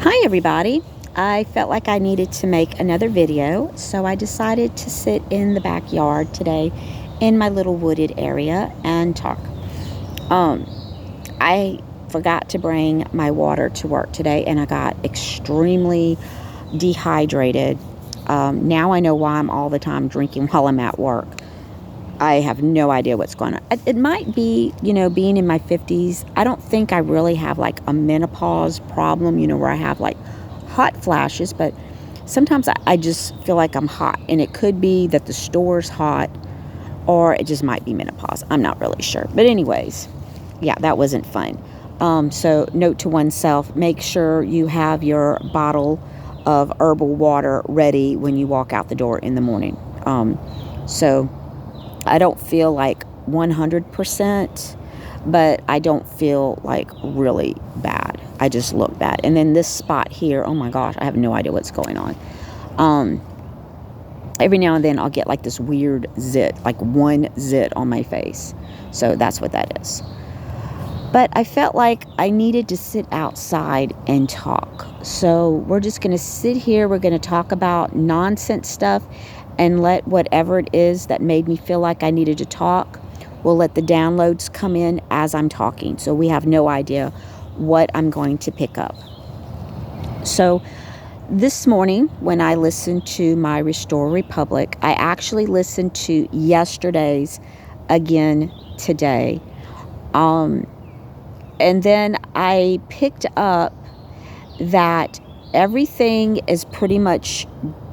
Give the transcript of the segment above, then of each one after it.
Hi everybody. I felt like I needed to make another video, so I decided to sit in the backyard today in my little wooded area and talk. Um, I forgot to bring my water to work today and I got extremely dehydrated. Now I know why I'm all the time drinking while I'm at work. I have no idea what's going on. It might be, being in my 50s. I don't think I really have like a menopause problem, where I have like hot flashes, but sometimes I just feel like I'm hot. And it could be that the store's hot or it just might be menopause. I'm not really sure. But, anyways, yeah, that wasn't fun. So, note to oneself, make sure you have your bottle of herbal water ready when you walk out the door in the morning. So, I don't feel like 100%, but I don't feel like really bad. I just look bad. And then this spot here, oh my gosh, I have no idea what's going on. Every now and then I'll get like this weird zit, like one zit on my face. So that's what that is. But I felt like I needed to sit outside and talk. So we're just going to sit here. We're going to talk about nonsense stuff and let whatever it is that made me feel like I needed to talk, we'll let the downloads come in as I'm talking. So we have no idea what I'm going to pick up. So this morning when I listened to my Restore Republic, I actually listened to yesterday's again today. And then I picked up that everything is pretty much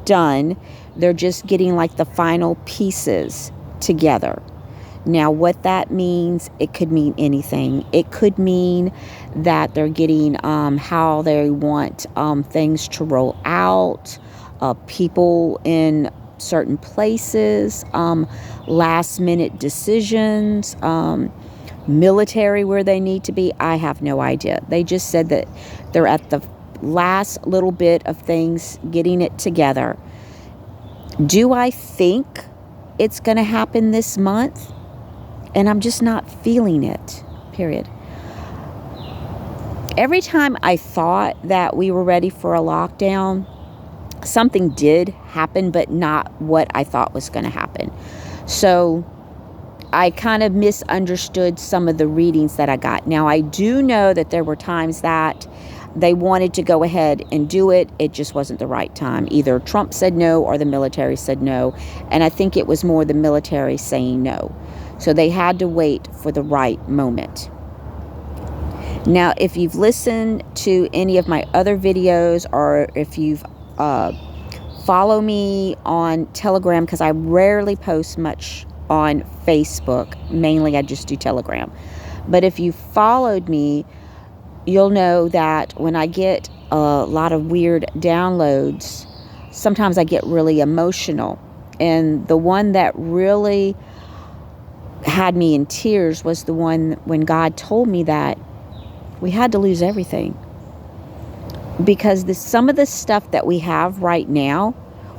done. They're just getting like the final pieces together. Now, what that means, it could mean anything. It could mean that they're getting how they want things to roll out, people in certain places, last minute decisions, military where they need to be. I have no idea. They just said that they're at the last little bit of things, getting it together. Do I think it's going to happen this month? And I'm just not feeling it, period. Every time I thought that we were ready for a lockdown, something did happen, but not what I thought was going to happen. So I kind of misunderstood some of the readings that I got. Now, I do know that there were times that they wanted to go ahead and do it. It just wasn't the right time. Either Trump said no or the military said no. And I think it was more the military saying no. So they had to wait for the right moment. Now, if you've listened to any of my other videos or if you've follow me on Telegram, because I rarely post much on Facebook. Mainly I just do Telegram. But if you followed me, you'll know that when I get a lot of weird downloads, sometimes I get really emotional. And the one that really had me in tears was the one when God told me that we had to lose everything. Because some of the stuff that we have right now,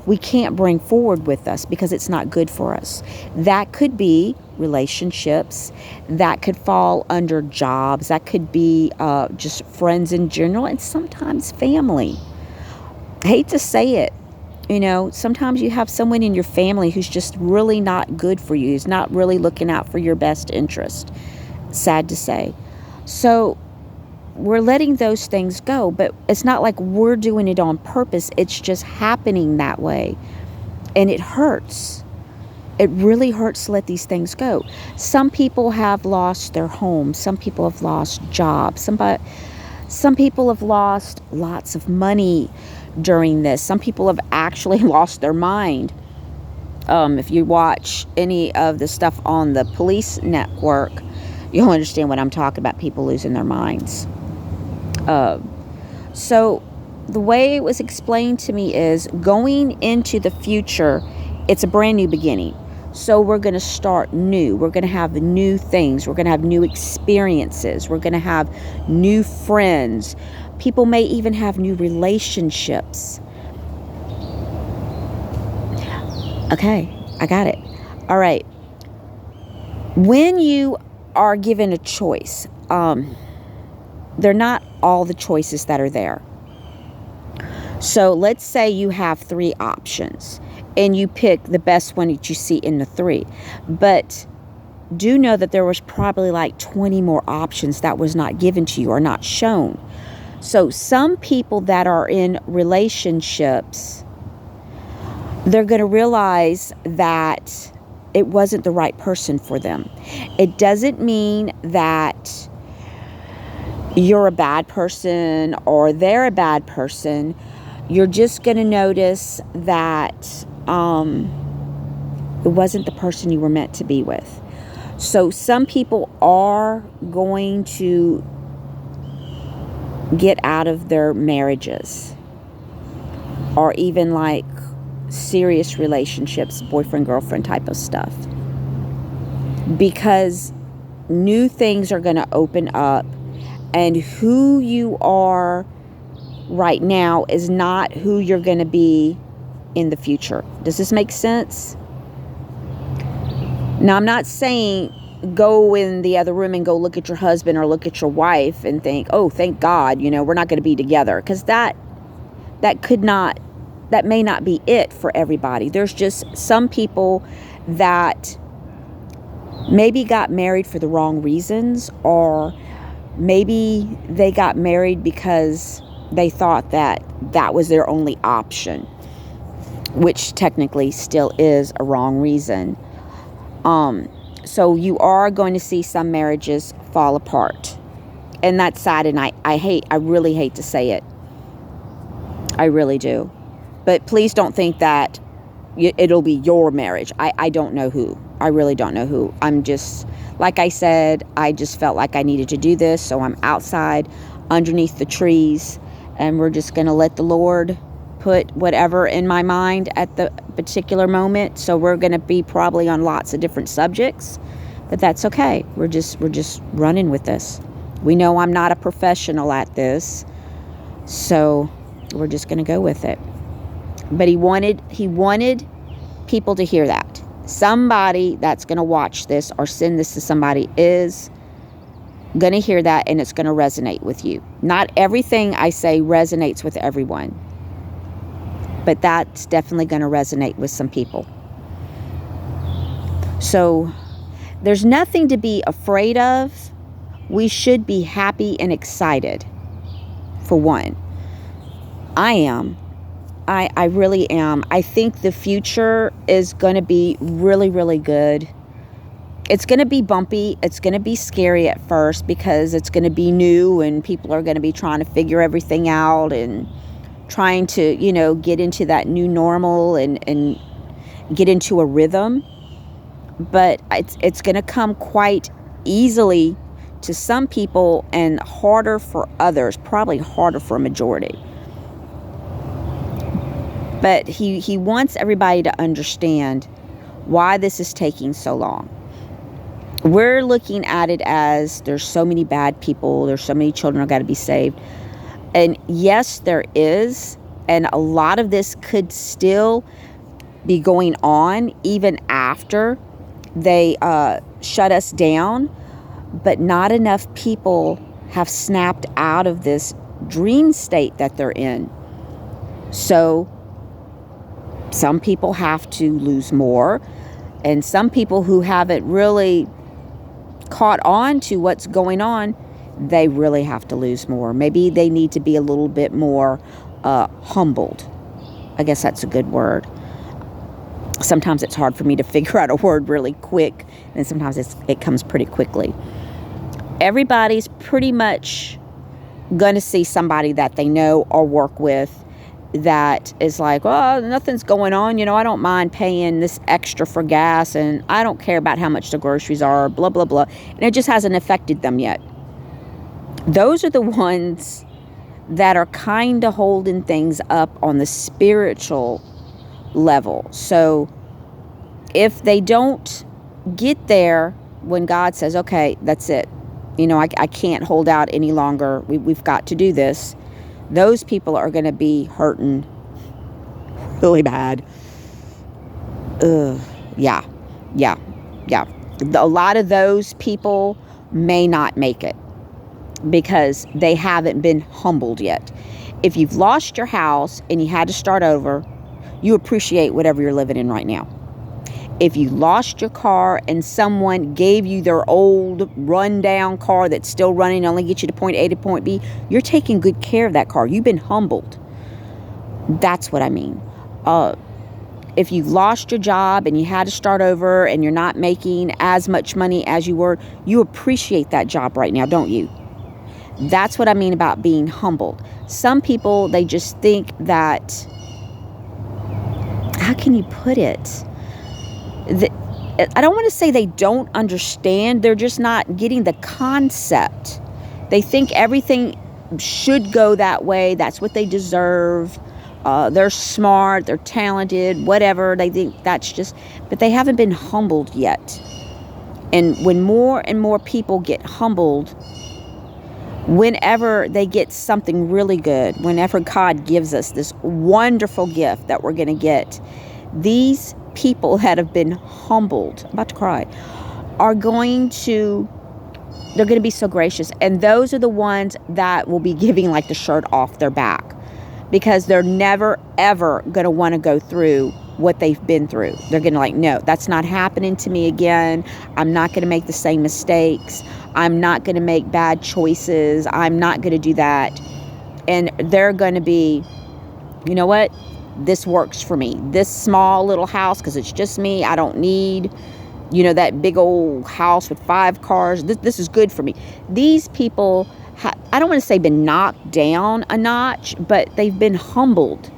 we can't bring forward with us because it's not good for us. That could be relationships. That could fall under jobs. That could be just friends in general, and sometimes family. I hate to say it. Sometimes you have someone in your family who's just really not good for you, who's not really looking out for your best interest. Sad to say. So we're letting those things go, but it's not like we're doing it on purpose. It's just happening that way. And it hurts. It really hurts to let these things go. Some people have lost their homes. Some people have lost jobs. Some people have lost lots of money during this. Some people have actually lost their mind. If you watch any of the stuff on the police network, you'll understand what I'm talking about, people losing their minds. So the way it was explained to me is going into the future, it's a brand new beginning. So we're going to start new. We're going to have new things. We're going to have new experiences. We're going to have new friends. People may even have new relationships. Okay, I got it. All right. When you are given a choice, they're not all the choices that are there. So let's say you have 3 options and you pick the best one that you see in the 3. But do know that there was probably like 20 more options that was not given to you or not shown. So some people that are in relationships, they're going to realize that it wasn't the right person for them. It doesn't mean that you're a bad person or they're a bad person. You're just going to notice that it wasn't the person you were meant to be with. So some people are going to get out of their marriages or even like serious relationships, boyfriend, girlfriend type of stuff, because new things are going to open up, and who you are right now is not who you're going to be in the future. Does this make sense? Now, I'm not saying go in the other room and go look at your husband or look at your wife and think, oh, thank God, we're not going to be together. Because that may not be it for everybody. There's just some people that maybe got married for the wrong reasons, or maybe they got married because they thought that was their only option, which technically still is a wrong reason. So you are going to see some marriages fall apart. And that's sad, and I really hate to say it. I really do. But please don't think that it'll be your marriage. I don't know who. I really don't know who. I'm just, like I said, I just felt like I needed to do this. So I'm outside underneath the trees, and we're just going to let the Lord put whatever in my mind at the particular moment. So we're going to be probably on lots of different subjects, but that's okay. We're just running with this. We know I'm not a professional at this, so we're just going to go with it. But he wanted people to hear that. Somebody that's going to watch this or send this to somebody is going to hear that, and it's going to resonate with you. Not everything I say resonates with everyone, but that's definitely going to resonate with some people. So there's nothing to be afraid of. We should be happy and excited, for one. I am. I really am. I think the future is going to be really, really good. It's going to be bumpy. It's going to be scary at first because it's going to be new, and people are going to be trying to figure everything out and trying to, get into that new normal and get into a rhythm. But it's going to come quite easily to some people and harder for others, probably harder for a majority. But he wants everybody to understand why this is taking so long. We're looking at it as there's so many bad people, there's so many children that got to be saved. And yes, there is. And a lot of this could still be going on even after they shut us down. But not enough people have snapped out of this dream state that they're in. So some people have to lose more, and some people who haven't really caught on to what's going on, they really have to lose more. Maybe they need to be a little bit more humbled. I guess that's a good word. Sometimes it's hard for me to figure out a word really quick, and sometimes it comes pretty quickly. Everybody's pretty much going to see somebody that they know or work with that is like, well, nothing's going on. I don't mind paying this extra for gas, and I don't care about how much the groceries are, blah, blah, blah. And it just hasn't affected them yet. Those are the ones that are kind of holding things up on the spiritual level. So if they don't get there when God says, okay, that's it. I can't hold out any longer. We've got to do this. Those people are going to be hurting really bad. Yeah. A lot of those people may not make it because they haven't been humbled yet. If you've lost your house and you had to start over, you appreciate whatever you're living in right now. If you lost your car and someone gave you their old rundown car that's still running, only get you to point A to point B, you're taking good care of that car. You've been humbled. That's what I mean. If you lost your job and you had to start over and you're not making as much money as you were, you appreciate that job right now, don't you? That's what I mean about being humbled. Some people, they just think that, how can you put it? I don't want to say they don't understand. They're just not getting the concept. They think everything should go that way. That's what they deserve. They're smart, they're talented, whatever. They think that's just, but they haven't been humbled yet. And when more and more people get humbled, whenever they get something really good, whenever God gives us this wonderful gift that we're going to get, these people that have been humbled, I'm about to cry, they're going to be so gracious. And those are the ones that will be giving like the shirt off their back, because they're never, ever going to want to go through what they've been through. They're going to like, no, that's not happening to me again. I'm not going to make the same mistakes. I'm not going to make bad choices. I'm not going to do that. And they're going to be, you know what? This works for me. This small little house, because it's just me. I don't need, that big old house with 5 cars. This is good for me. These people, I don't want to say been knocked down a notch, but they've been humbled.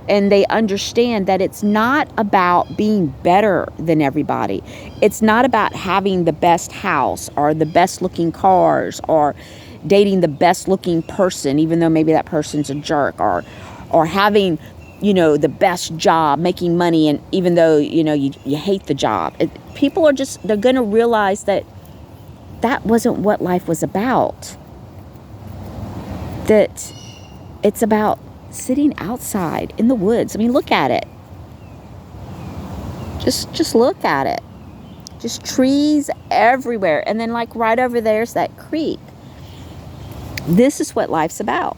And they understand that it's not about being better than everybody. It's not about having the best house or the best looking cars or dating the best looking person, even though maybe that person's a jerk, or having, the best job, making money, and even though, you hate the job. People are they're going to realize that wasn't what life was about. That it's about sitting outside in the woods. I mean, look at it. Just look at it. Just trees everywhere. And then like right over there's that creek. This is what life's about.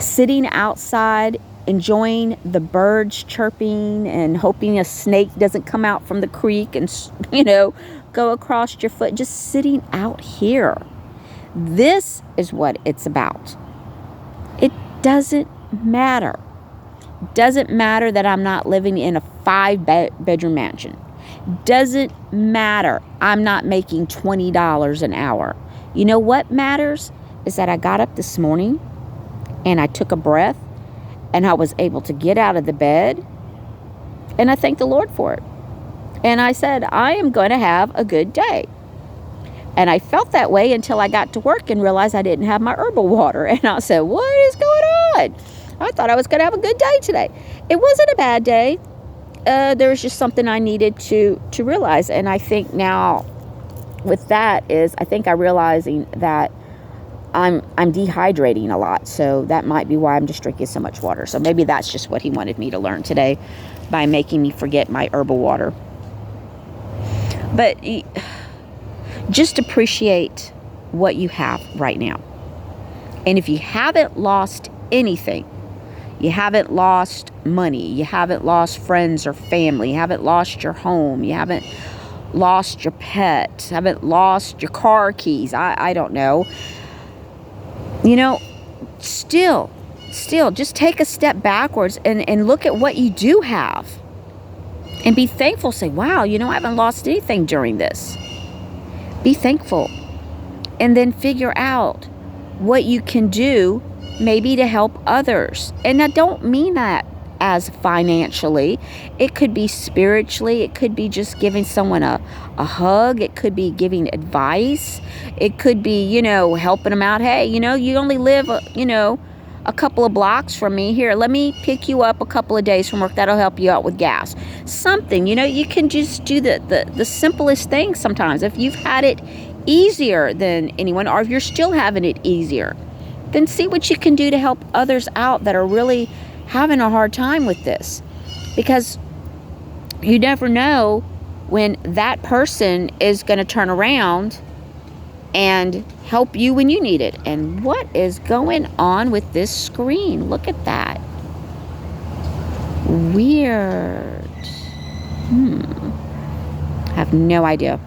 Sitting outside, enjoying the birds chirping and hoping a snake doesn't come out from the creek and, go across your foot. Just sitting out here. This is what it's about. It doesn't matter. Doesn't matter that I'm not living in a 5-bedroom mansion. Doesn't matter I'm not making $20 an hour. You know what matters is that I got up this morning and I took a breath and I was able to get out of the bed, and I thank the Lord for it. And I said, I am going to have a good day. And I felt that way until I got to work and realized I didn't have my herbal water. And I said, what is going on? I thought I was going to have a good day today. It wasn't a bad day. There was just something I needed to realize. And I think now with that I think I'm realizing that I'm dehydrating a lot. So that might be why I'm just drinking so much water. So maybe that's just what he wanted me to learn today by making me forget my herbal water. But just appreciate what you have right now. And if you haven't lost anything, you haven't lost money, you haven't lost friends or family, you haven't lost your home, you haven't lost your pet, haven't lost your car keys, I don't know. Still, just take a step backwards and look at what you do have. And be thankful. Say, wow, I haven't lost anything during this. Be thankful. And then figure out what you can do maybe to help others. And I don't mean that as financially. It could be spiritually. It could be just giving someone a hug. It could be giving advice. It could be, helping them out. Hey, you only live, a couple of blocks from me. Here, let me pick you up a couple of days from work. That'll help you out with gas. Something, you can just do the simplest things sometimes. If you've had it easier than anyone, or if you're still having it easier, then see what you can do to help others out that are really having a hard time with this. Because you never know when that person is going to turn around and help you when you need it. And what is going on with this screen? Look at that. Weird. I have no idea.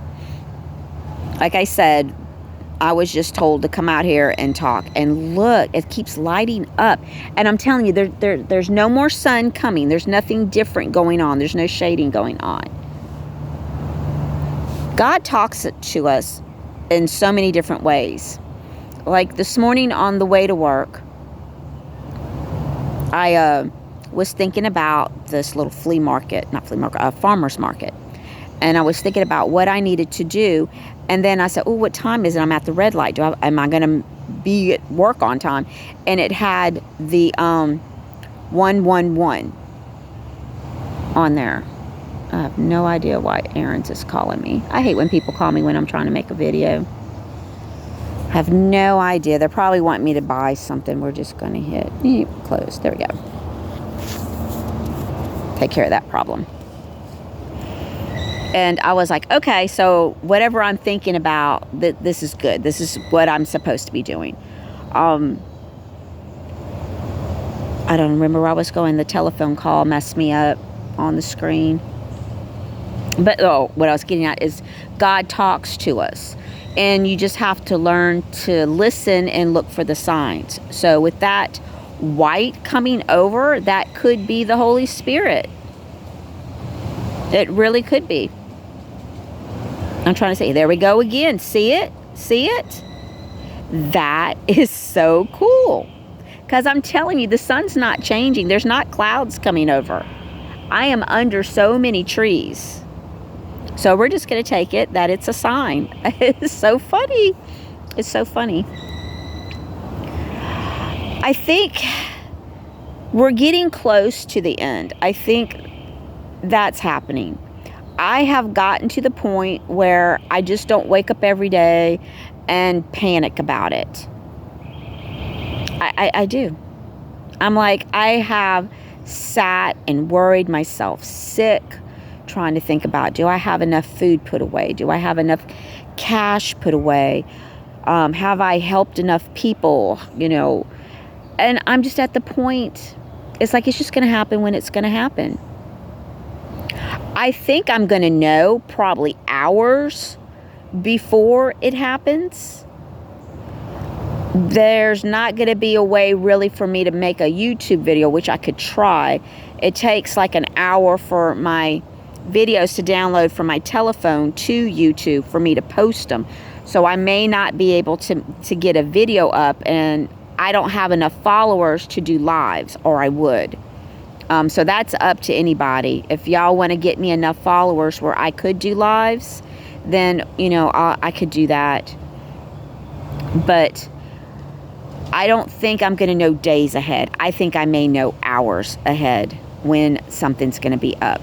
Like I said, I was just told to come out here and talk. And look, it keeps lighting up. And I'm telling you, there's no more sun coming. There's nothing different going on. There's no shading going on. God talks to us in so many different ways. Like this morning on the way to work, I was thinking about this little farmer's market. And I was thinking about what I needed to do. And then I said, oh, what time is it? I'm at the red light. Am I going to be at work on time? And it had the 111 on there. I have no idea why Aaron's is calling me. I hate when people call me when I'm trying to make a video. I have no idea. They're probably wanting me to buy something. We're just going to hit close. There we go. Take care of that problem. And I was like, okay, so whatever I'm thinking about, this is good. This is what I'm supposed to be doing. I don't remember where I was going. The telephone call messed me up on the screen. But what I was getting at is God talks to us. And you just have to learn to listen and look for the signs. So with that white coming over, that could be the Holy Spirit. It really could be. I'm trying to say, there we go again. See it? See it? That is so cool. Because I'm telling you, the sun's not changing. There's not clouds coming over. I am under so many trees. So we're just going to take it that it's a sign. It's so funny. It's so funny. I think we're getting close to the end. I think that's happening. I have gotten to the point where I just don't wake up every day and panic about it. I do. I'm like, I have sat and worried myself sick, trying to think about, do I have enough food put away? Do I have enough cash put away? Have I helped enough people? And I'm just at the point, it's like, it's just going to happen when it's going to happen. I think I'm going to know probably hours before it happens. There's not going to be a way really for me to make a YouTube video, which I could try. It takes like an hour for my videos to download from my telephone to YouTube for me to post them. So I may not be able to get a video up, and I don't have enough followers to do lives, or I would. So that's up to anybody. If y'all want to get me enough followers where I could do lives, then, I could do that. But I don't think I'm going to know days ahead. I think I may know hours ahead when something's going to be up.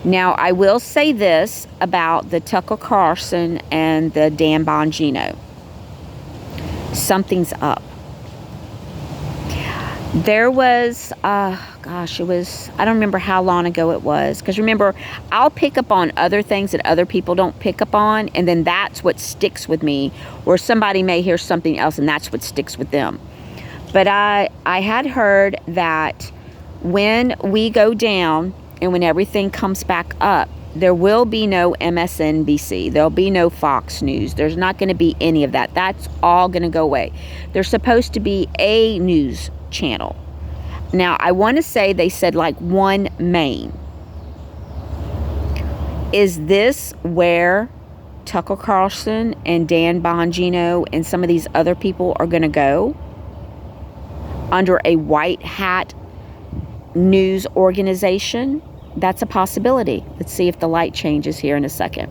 Now, I will say this about the Tucker Carlson and the Dan Bongino. Something's up. There was, I don't remember how long ago it was. Because remember, I'll pick up on other things that other people don't pick up on. And then that's what sticks with me. Or somebody may hear something else and that's what sticks with them. But I had heard that when we go down and when everything comes back up, there will be no MSNBC. There'll be no Fox News. There's not going to be any of that. That's all going to go away. There's supposed to be a news channel. Now, I want to say they said like one main. Is this where Tucker Carlson and Dan Bongino and some of these other people are going to go? Under a white hat news organization? That's a possibility. Let's see if the light changes here in a second.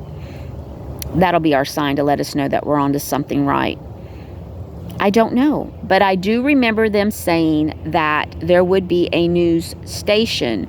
That'll be our sign to let us know that we're onto something right. I don't know, but I do remember them saying that there would be a news station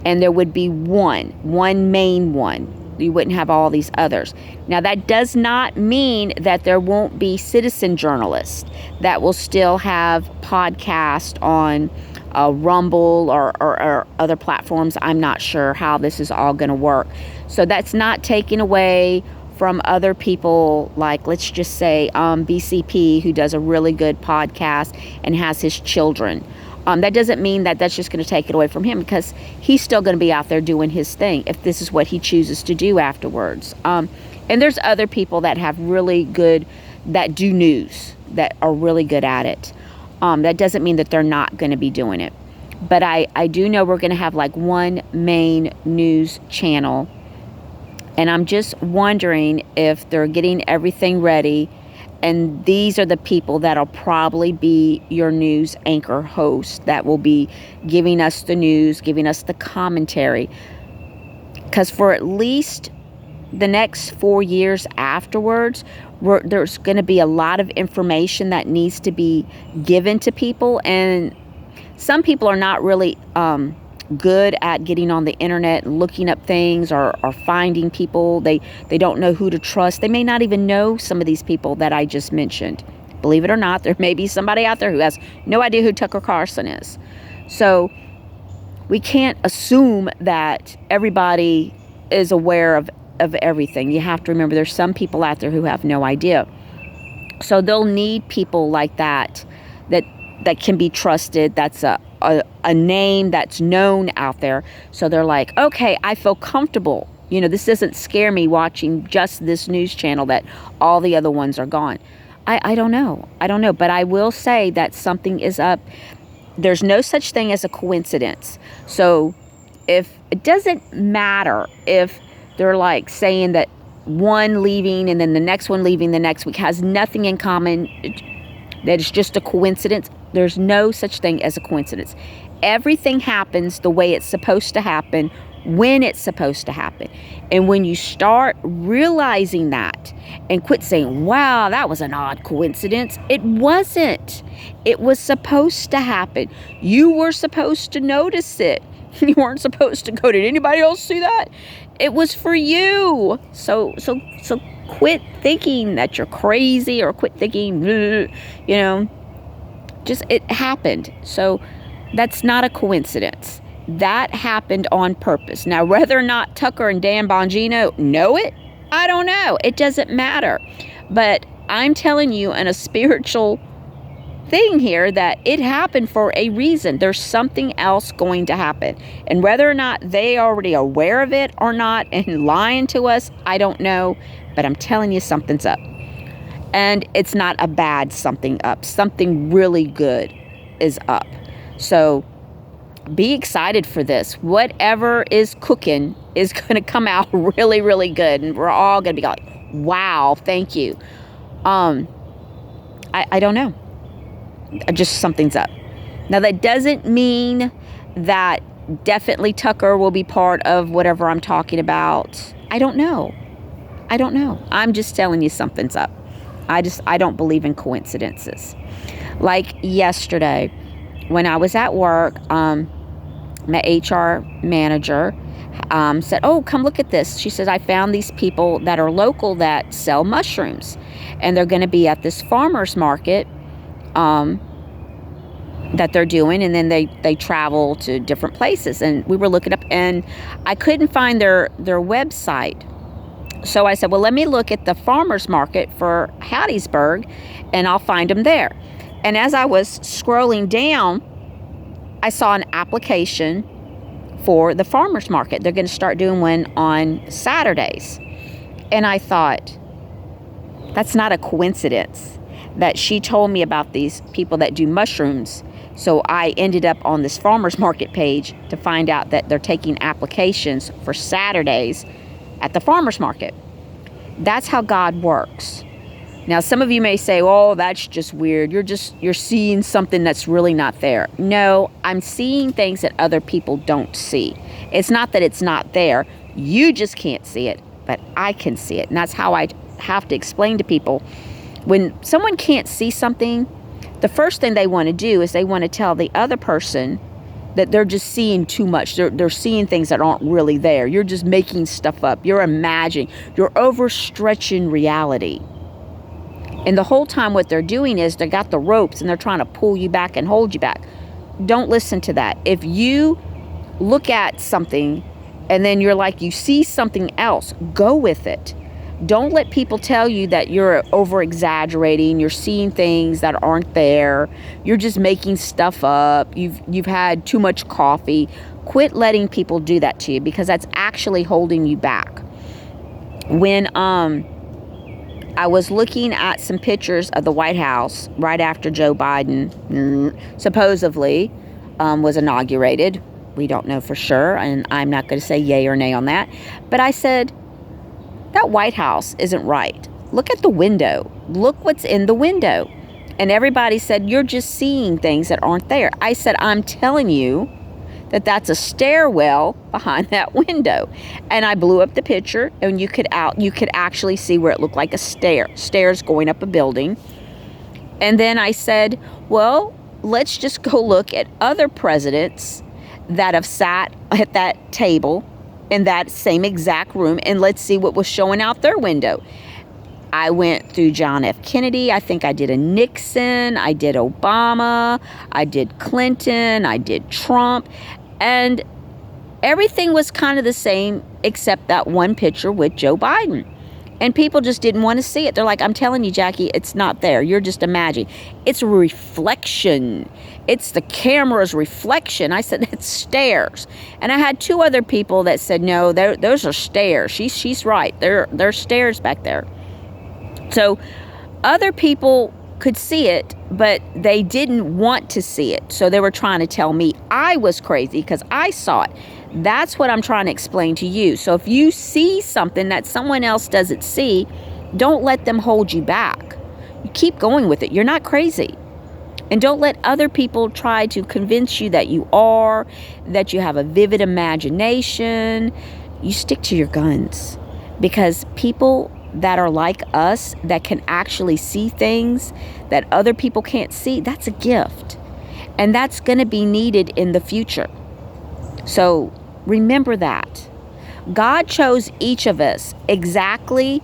and there would be one main one. You wouldn't have all these others. Now, that does not mean that there won't be citizen journalists that will still have podcasts on Rumble or other platforms. I'm not sure how this is all going to work. So that's not taking away from other people, like let's just say BCP, who does a really good podcast and has his children. That doesn't mean that that's just going to take it away from him, because he's still going to be out there doing his thing if this is what he chooses to do afterwards. And there's other people that have really good, that do news, that are really good at it. That doesn't mean that they're not going to be doing it. But I do know we're going to have like one main news channel. And I'm just wondering if they're getting everything ready. And these are the people that'll probably be your news anchor host that will be giving us the news, giving us the commentary. Because for at least the next 4 years afterwards, there's going to be a lot of information that needs to be given to people. And some people are not really good at getting on the internet and looking up things, or finding people. They don't know who to trust. They may not even know some of these people that I just mentioned. Believe it or not, there may be somebody out there who has no idea who Tucker Carlson is. So we can't assume that everybody is aware of everything. You have to remember there's some people out there who have no idea. So they'll need people like that can be trusted, that's a name that's known out there. So they're like, okay, I feel comfortable. This doesn't scare me watching just this news channel that all the other ones are gone. I don't know. But I will say that something is up. There's no such thing as a coincidence. So if it doesn't matter if they're like saying that one leaving and then the next one leaving the next week has nothing in common, that it's just a coincidence. There's no such thing as a coincidence. Everything happens the way it's supposed to happen, when it's supposed to happen. And when you start realizing that and quit saying, wow, that was an odd coincidence. It wasn't. It was supposed to happen. You were supposed to notice it. You weren't supposed to go, did anybody else see that? It was for you. So quit thinking that you're crazy, or quit thinking, just it happened. So that's not a coincidence. That happened on purpose. Now, whether or not Tucker and Dan Bongino know it, I don't know. It doesn't matter. But I'm telling you in a spiritual thing here that it happened for a reason. There's something else going to happen. And whether or not they are already aware of it or not and lying to us, I don't know. But I'm telling you, something's up. And it's not a bad something up. Something really good is up. So be excited for this. Whatever is cooking is going to come out really, really good. And we're all going to be like, wow, thank you. I don't know. Just something's up. Now, that doesn't mean that definitely Tucker will be part of whatever I'm talking about. I don't know. I'm just telling you something's up. I don't believe in coincidences. Like yesterday, when I was at work, my HR manager said, oh, come look at this. She says, I found these people that are local that sell mushrooms. And they're going to be at this farmer's market that they're doing. And then they travel to different places. And we were looking up, and I couldn't find their website. So I said, well, let me look at the farmer's market for Hattiesburg, and I'll find them there. And as I was scrolling down, I saw an application for the farmer's market. They're going to start doing one on Saturdays. And I thought, that's not a coincidence that she told me about these people that do mushrooms. So I ended up on this farmer's market page to find out that they're taking applications for Saturdays at the farmer's market. That's how God works. Now, some of you may say, oh, that's just weird. You're seeing something that's really not there. No, I'm seeing things that other people don't see. It's not that it's not there. You just can't see it, but I can see it. And that's how I have to explain to people. When someone can't see something, the first thing they want to do is they want to tell the other person that they're just seeing too much. They're seeing things that aren't really there. You're just making stuff up. You're imagining. You're overstretching reality. And the whole time what they're doing is they got the ropes and they're trying to pull you back and hold you back. Don't listen to that. If you look at something and then you're like, you see something else, go with it. Don't let people tell you that you're over exaggerating, you're seeing things that aren't there, you're just making stuff up, you've had too much coffee. Quit letting people do that to you, because that's actually holding you back. When I was looking at some pictures of the White House right after Joe Biden supposedly was inaugurated. We don't know for sure, and I'm not going to say yay or nay on that. But I said, that White House isn't right. Look at the window. Look what's in the window. And everybody said, you're just seeing things that aren't there. I said, I'm telling you that that's a stairwell behind that window. And I blew up the picture, and you could actually see where it looked like a stairs going up a building. And then I said, well, let's just go look at other presidents that have sat at that table in that same exact room, and let's see what was showing out their window. I went through John F. Kennedy. I think I did a Nixon. I did Obama. I did Clinton. I did Trump. And everything was kind of the same except that one picture with Joe Biden. And people just didn't want to see it. They're like, I'm telling you, Jackie, it's not there. You're just imagining. It's a reflection. It's the camera's reflection. I said, it's stairs. And I had two other people that said, no, those are stairs. She's right. There's stairs back there. So other people could see it, but they didn't want to see it. So they were trying to tell me I was crazy because I saw it. That's what I'm trying to explain to you. So if you see something that someone else doesn't see, don't let them hold you back. You keep going with it. You're not crazy. And don't let other people try to convince you that you are, that you have a vivid imagination. You stick to your guns, because people that are like us, that can actually see things that other people can't see, that's a gift. And that's going to be needed in the future. So remember that. God chose each of us exactly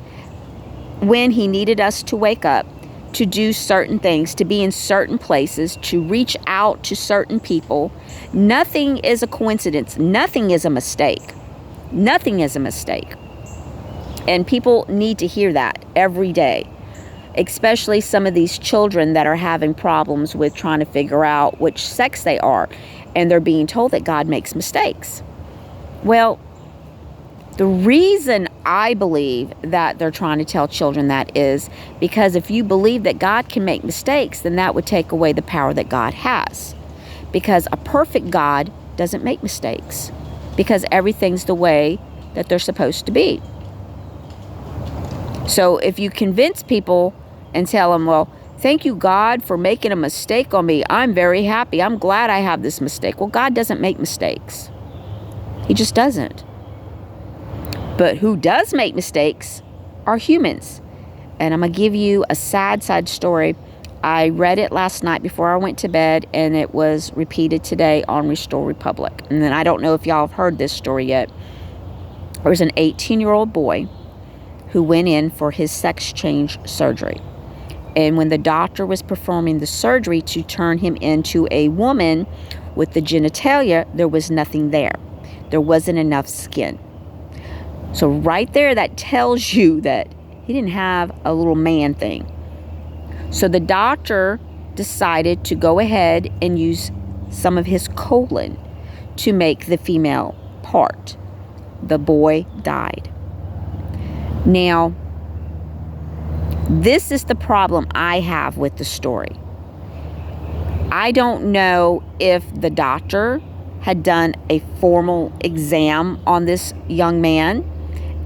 when He needed us to wake up, to do certain things, to be in certain places, to reach out to certain people. Nothing is a coincidence. Nothing is a mistake. Nothing is a mistake. And people need to hear that every day, especially some of these children that are having problems with trying to figure out which sex they are. And they're being told that God makes mistakes. Well, the reason I believe that they're trying to tell children that is because if you believe that God can make mistakes, then that would take away the power that God has. Because a perfect God doesn't make mistakes, because everything's the way that they're supposed to be. So if you convince people and tell them, well, thank you, God, for making a mistake on me. I'm very happy. I'm glad I have this mistake. Well, God doesn't make mistakes. He just doesn't. But who does make mistakes are humans. And I'm going to give you a sad story. I read it last night before I went to bed, and it was repeated today on Restore Republic. And then I don't know if y'all have heard this story yet. There was an 18-year-old boy who went in for his sex change surgery. And when the doctor was performing the surgery to turn him into a woman with the genitalia, there was nothing there. There wasn't enough skin. So right there, that tells you that he didn't have a little man thing. So the doctor decided to go ahead and use some of his colon to make the female part. The boy died. Now, this is the problem I have with the story. I don't know if the doctor had done a formal exam on this young man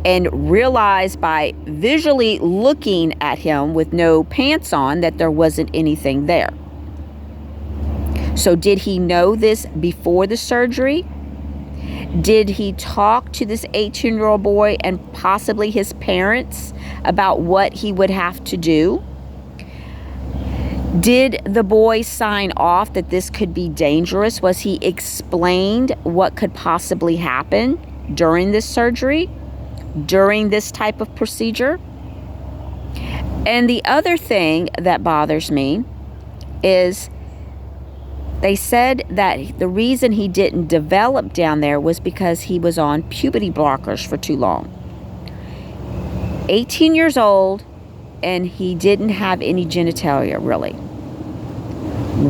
and realized by visually looking at him with no pants on that there wasn't anything there. So did he know this before the surgery? Did he talk to this 18-year-old boy and possibly his parents about what he would have to do? Did the boy sign off that this could be dangerous? Was he explained what could possibly happen during this surgery, during this type of procedure? And the other thing that bothers me is they said that the reason he didn't develop down there was because he was on puberty blockers for too long. 18 years old, and he didn't have any genitalia, really.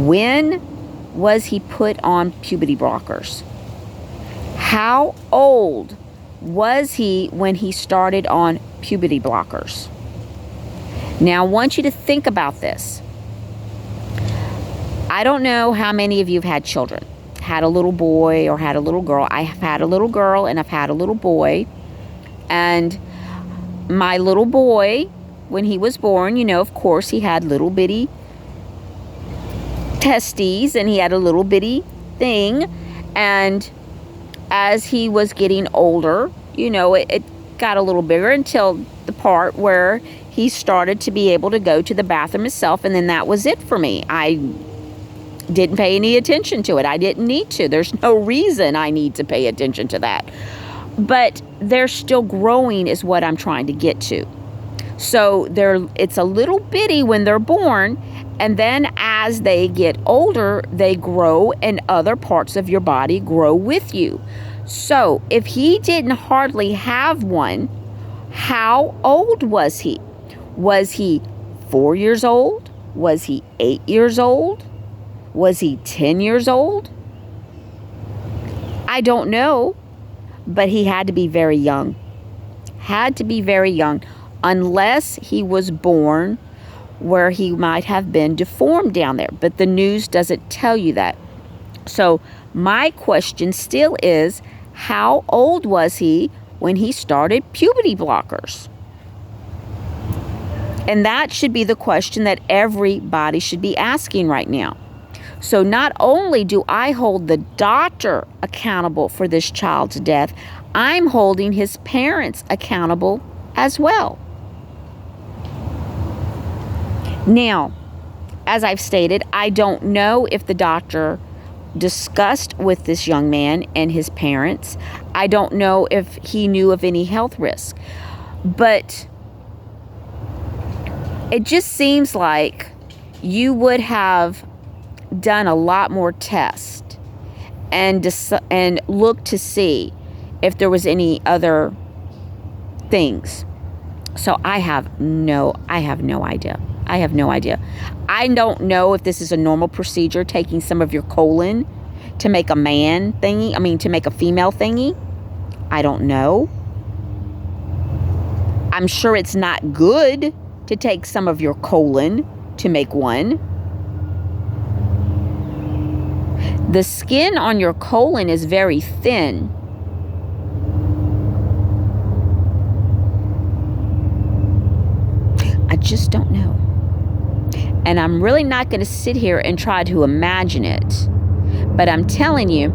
When was he put on puberty blockers? How old was he when he started on puberty blockers? Now, I want you to think about this. I don't know how many of you have had children, had a little boy or had a little girl. I have had a little girl and I've had a little boy. And my little boy, when he was born, you know, of course, he had little bitty testes and he had a little bitty thing. And as he was getting older, you know, it got a little bigger until the part where he started to be able to go to the bathroom himself. And then that was it for me. I didn't pay any attention to it. I didn't need to. There's no reason I need to pay attention to that. But they're still growing is what I'm trying to get to. So it's a little bitty when they're born, and then as they get older, they grow and other parts of your body grow with you. So if he didn't hardly have one, how old was he? Was he 4 years old? Was he 8 years old? Was he 10 years old? I don't know, but he had to be very young. Had to be very young, unless he was born where he might have been deformed down there. But the news doesn't tell you that. So my question still is, how old was he when he started puberty blockers? And that should be the question that everybody should be asking right now. So not only do I hold the doctor accountable for this child's death, I'm holding his parents accountable as well. Now, as I've stated, I don't know if the doctor discussed with this young man and his parents. I don't know if he knew of any health risk. But it just seems like you would have done a lot more tests and looked to see if there was any other things. So I have no idea. I have no idea. I don't know if this is a normal procedure, taking some of your colon to make a man thingy. I mean, to make a female thingy. I don't know. I'm sure it's not good to take some of your colon to make one. The skin on your colon is very thin. I just don't know. And I'm really not going to sit here and try to imagine it. But I'm telling you,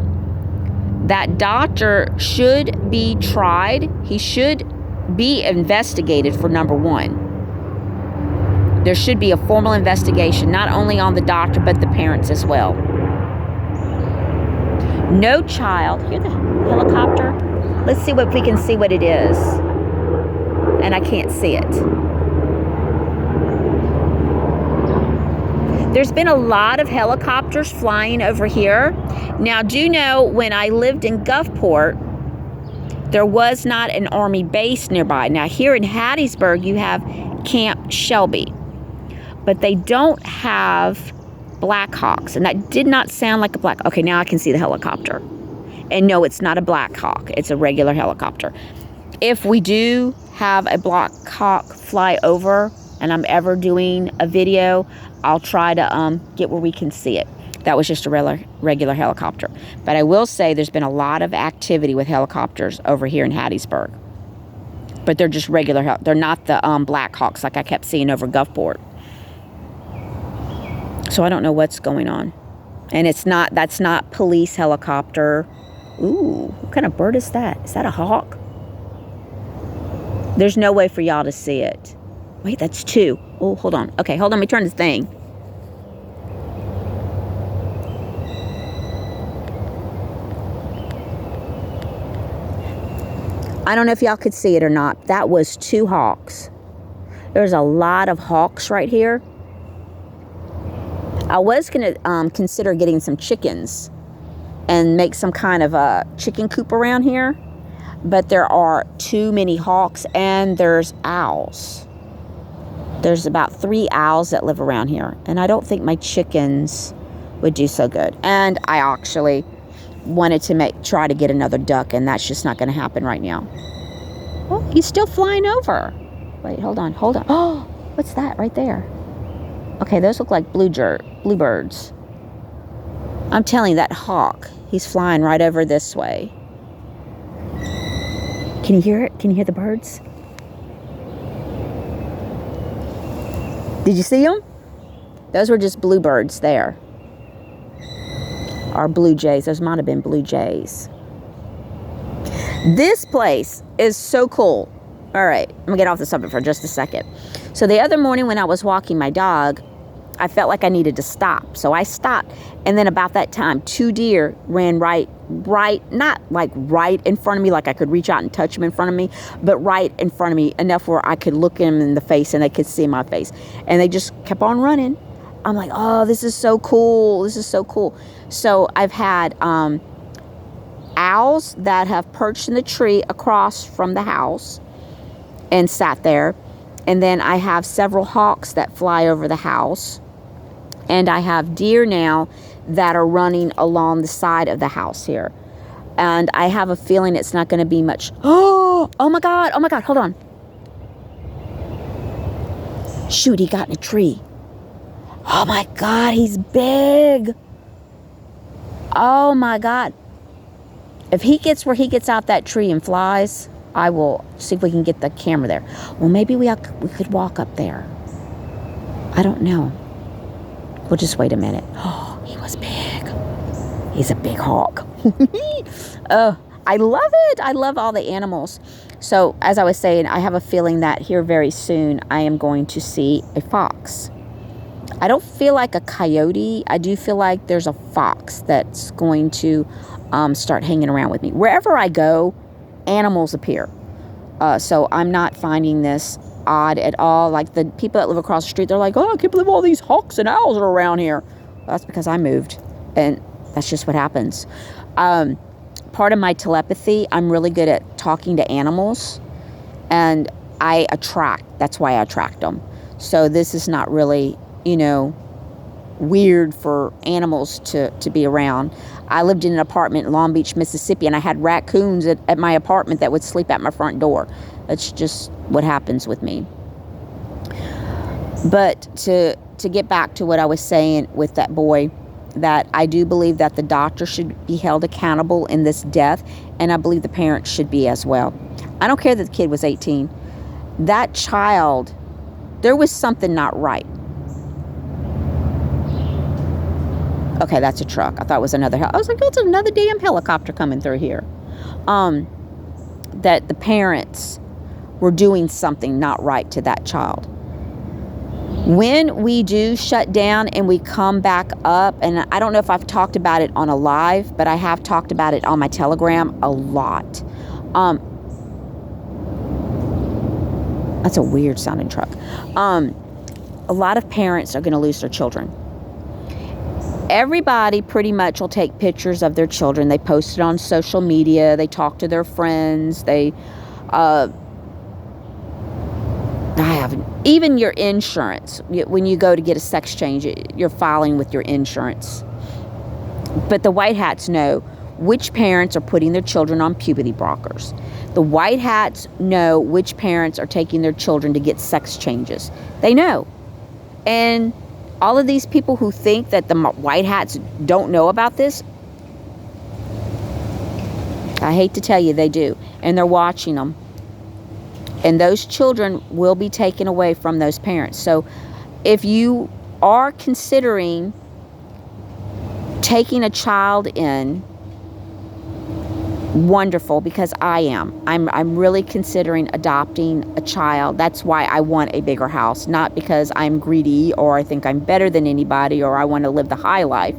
that doctor should be tried. He should be investigated for number one. There should be a formal investigation, not only on the doctor, but the parents as well. No child, hear the helicopter? Let's see if we can see what it is. And I can't see it. There's been a lot of helicopters flying over here. Now, do you know when I lived in Gulfport, there was not an Army base nearby. Now, here in Hattiesburg, you have Camp Shelby, but they don't have Black Hawks, and that did not sound like a Black. Okay, now I can see the helicopter. And no, it's not a Black Hawk. It's a regular helicopter. If we do have a Black Hawk fly over, and I'm ever doing a video, I'll try to get where we can see it. That was just a regular helicopter. But I will say there's been a lot of activity with helicopters over here in Hattiesburg. But they're just regular. They're not the Black Hawks like I kept seeing over Gulfport. So I don't know what's going on. And that's not police helicopter. Ooh, what kind of bird is that? Is that a hawk? There's no way for y'all to see it. Wait, that's two. Oh, hold on. Okay, hold on. Let me turn this thing. I don't know if y'all could see it or not. That was two hawks. There's a lot of hawks right here. I was going to consider getting some chickens and make some kind of a chicken coop around here. but there are too many hawks, and there's owls. There's about 3 owls that live around here, and I don't think my chickens would do so good. And I actually wanted to try to get another duck, and that's just not going to happen right now. Oh, he's still flying over. Wait, hold on. Oh, what's that right there? Okay, those look like bluebirds. I'm telling you, that hawk, he's flying right over this way. Can you hear it? Can you hear the birds? Did you see them? Those were just bluebirds there. Or blue jays. Those might have been blue jays. This place is so cool. All right, I'm gonna get off the subject for just a second. So the other morning when I was walking my dog, I felt like I needed to stop. So I stopped, and then about that time, 2 deer ran right, not like right in front of me, like I could reach out and touch them in front of me, but right in front of me, enough where I could look them in the face and they could see my face. And they just kept on running. I'm like, oh, this is so cool. This is so cool. So I've had owls that have perched in the tree across from the house and sat there. And then I have several hawks that fly over the house. And I have deer now that are running along the side of the house here. And I have a feeling it's not going to be much. Oh my God, hold on. Shoot, he got in a tree. Oh my God, he's big. Oh my God. If he gets where he gets out that tree and flies, I will see if we can get the camera there. Well, maybe we could walk up there. I don't know. We'll just wait a minute. Oh, he was big. He's a big hawk. Oh, I love it. I love all the animals. So, as I was saying, I have a feeling that here very soon I am going to see a fox. I don't feel like a coyote. I do feel like there's a fox that's going to start hanging around with me. Wherever I go, animals appear. So I'm not finding this odd at all. Like the people that live across the street, they're like, oh, I can't believe all these hawks and owls are around here. Well, that's because I moved, and that's just what happens. Part of my telepathy, I'm really good at talking to animals, and that's why I attract them. So this is not really, weird for animals to be around. I lived in an apartment in Long Beach, Mississippi, and I had raccoons at my apartment that would sleep at my front door. That's just what happens with me. But to get back to what I was saying with that boy, that I do believe that the doctor should be held accountable in this death, and I believe the parents should be as well. I don't care that the kid was 18. That child, there was something not right. Okay, that's a truck. I thought it was another I was like, oh, it's another damn helicopter coming through here. That the parents were doing something not right to that child. When we do shut down and we come back up, and I don't know if I've talked about it on a live, but I have talked about it on my Telegram a lot. That's a weird sounding truck. A lot of parents are going to lose their children. Everybody pretty much will take pictures of their children. They post it on social media. They talk to their friends. Even your insurance. When you go to get a sex change, you're filing with your insurance. But the white hats know which parents are putting their children on puberty blockers. The white hats know which parents are taking their children to get sex changes. They know. And all of these people who think that the white hats don't know about this, I hate to tell you, they do. And they're watching them. And those children will be taken away from those parents. So if you are considering taking a child in, wonderful, because I am. I'm really considering adopting a child. That's why I want a bigger house, not because I'm greedy or I think I'm better than anybody or I want to live the high life.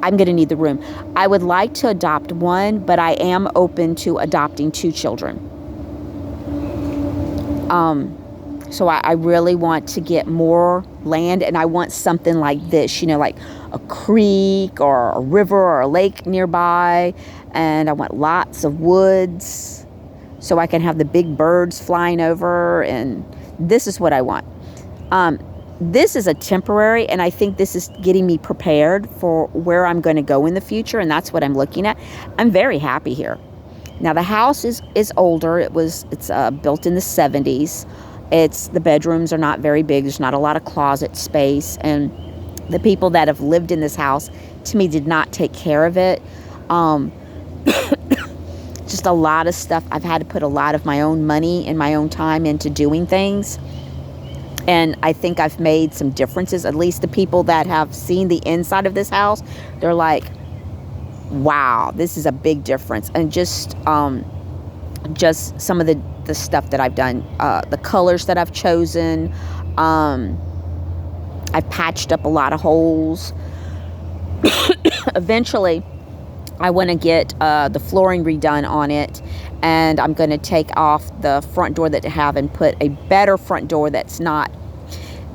I'm going to need the room. I would like to adopt one, but I am open to adopting 2 children. So I really want to get more land, and I want something like this, like a creek or a river or a lake nearby. And I want lots of woods so I can have the big birds flying over. And this is what I want. This is a temporary, and I think this is getting me prepared for where I'm going to go in the future. And that's what I'm looking at. I'm very happy here. Now, the house is older. It's built in the 70s. The bedrooms are not very big. There's not a lot of closet space. And the people that have lived in this house, to me, did not take care of it. Just a lot of stuff. I've had to put a lot of my own money and my own time into doing things. And I think I've made some differences. At least the people that have seen the inside of this house, they're like, wow, this is a big difference. And just some of the stuff that I've done, the colors that I've chosen. I've patched up a lot of holes. Eventually, I want to get the flooring redone on it, and I'm going to take off the front door that I have and put a better front door that's not,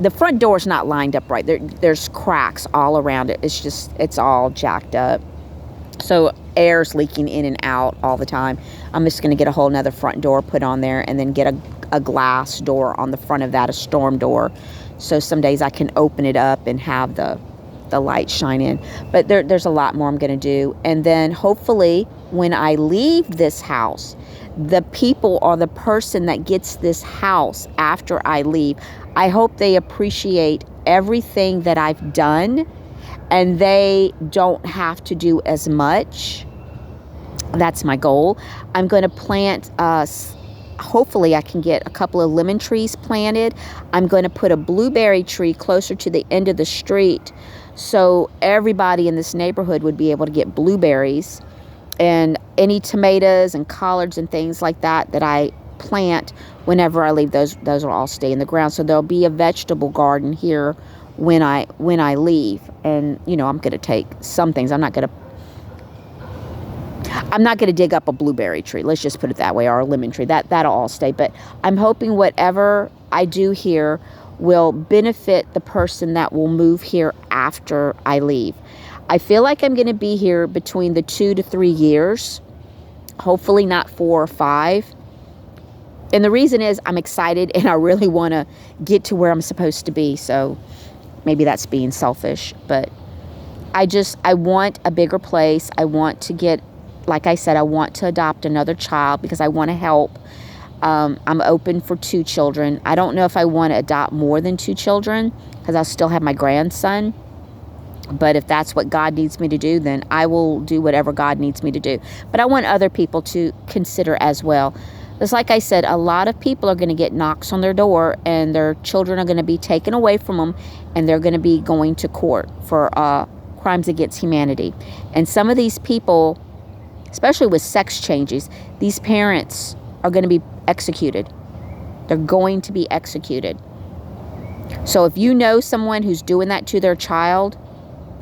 the front door is not lined up right. There's cracks all around it. It's all jacked up. So air's leaking in and out all the time. I'm just going to get a whole nother front door put on there, and then get a glass door on the front of that, a storm door. So some days I can open it up and have the light shine in. But there's a lot more I'm going to do. And then hopefully when I leave this house, the people or the person that gets this house after I leave, I hope they appreciate everything that I've done, and they don't have to do as much. That's my goal. I'm going to plant, hopefully I can get a couple of lemon trees planted. I'm going to put a blueberry tree closer to the end of the street, so everybody in this neighborhood would be able to get blueberries. And any tomatoes and collards and things like that I plant whenever I leave, those will all stay in the ground. So there'll be a vegetable garden here when I leave. And I'm going to take some things. I'm not going to dig up a blueberry tree. Let's just put it that way, or a lemon tree. That'll all stay. But I'm hoping whatever I do here will benefit the person that will move here after I leave. I feel like I'm going to be here between the 2 to 3 years, hopefully not 4 or 5. And the reason is I'm excited and I really want to get to where I'm supposed to be. So maybe that's being selfish, but I want a bigger place. I want to get, like I said, I want to adopt another child because I want to help. I'm open for 2 children. I don't know if I want to adopt more than 2 children because I'll still have my grandson. But if that's what God needs me to do, then I will do whatever God needs me to do. But I want other people to consider as well. Just like I said, a lot of people are going to get knocks on their door, and their children are going to be taken away from them, and they're going to be going to court for crimes against humanity. And some of these people, especially with sex changes, these parents are going to be executed. They're going to be executed. So if you know someone who's doing that to their child,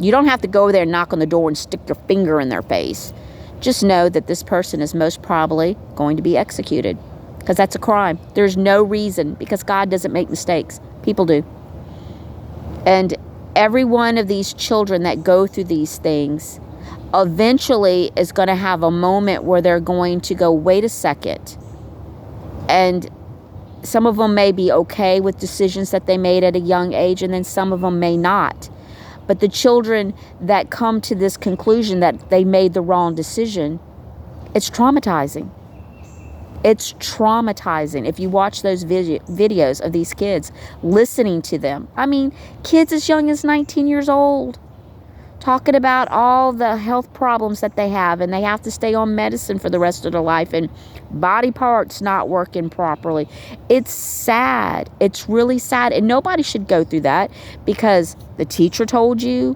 you don't have to go there and knock on the door and stick your finger in their face. Just know that this person is most probably going to be executed because that's a crime. There's no reason, because God doesn't make mistakes. People do. And every one of these children that go through these things eventually is going to have a moment where they're going to go, wait a second. And some of them may be okay with decisions that they made at a young age, and then some of them may not. But the children that come to this conclusion that they made the wrong decision, it's traumatizing. It's traumatizing. If you watch those videos of these kids, listening to them. I mean, kids as young as 19 years old, talking about all the health problems that they have, and they have to stay on medicine for the rest of their life, and body parts not working properly. It's sad. It's really sad. And nobody should go through that because the teacher told you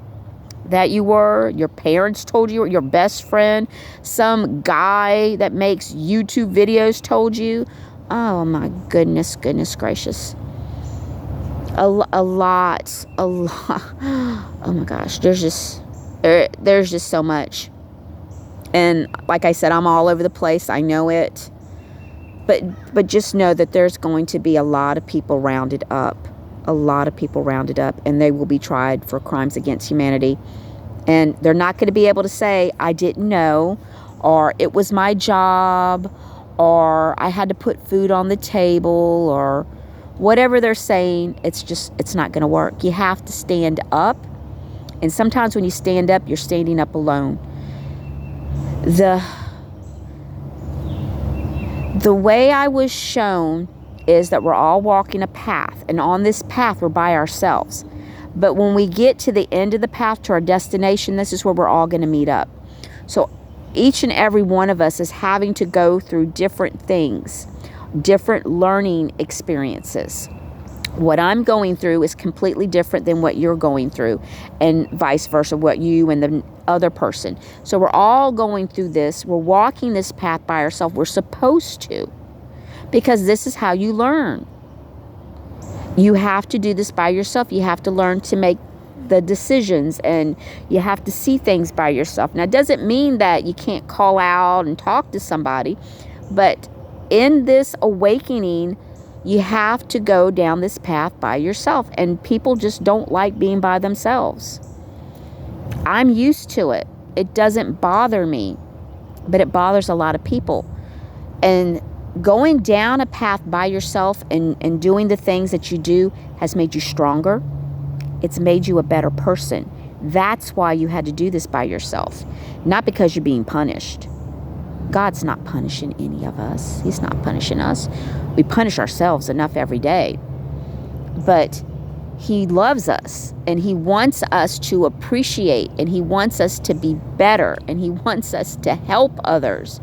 that you were, your parents told you, your best friend, some guy that makes YouTube videos told you. Oh my goodness gracious. A lot. Oh my gosh, there's just so much. And like I said, I'm all over the place. I know it. But just know that there's going to be a lot of people rounded up. A lot of people rounded up, and they will be tried for crimes against humanity. And they're not going to be able to say, I didn't know, or it was my job, or I had to put food on the table, or whatever they're saying. It's not going to work. You have to stand up. And sometimes when you stand up, you're standing up alone. The way I was shown is that we're all walking a path, and on this path we're by ourselves. But when we get to the end of the path to our destination, this is where we're all going to meet up. So each and every one of us is having to go through different things, different learning experiences. What I'm going through is completely different than what you're going through, and vice versa, what you and the other person. So we're all going through this. We're walking this path by ourselves. We're supposed to, because this is how you learn. You have to do this by yourself. You have to learn to make the decisions, and you have to see things by yourself. Now, it doesn't mean that you can't call out and talk to somebody, but in this awakening, you have to go down this path by yourself, and people just don't like being by themselves. I'm used to it. It doesn't bother me, but it bothers a lot of people. And going down a path by yourself and doing the things that you do has made you stronger. It's made you a better person. That's why you had to do this by yourself, not because you're being punished. God's not punishing any of us. He's not punishing us. We punish ourselves enough every day. But He loves us, and He wants us to appreciate, and He wants us to be better, and He wants us to help others.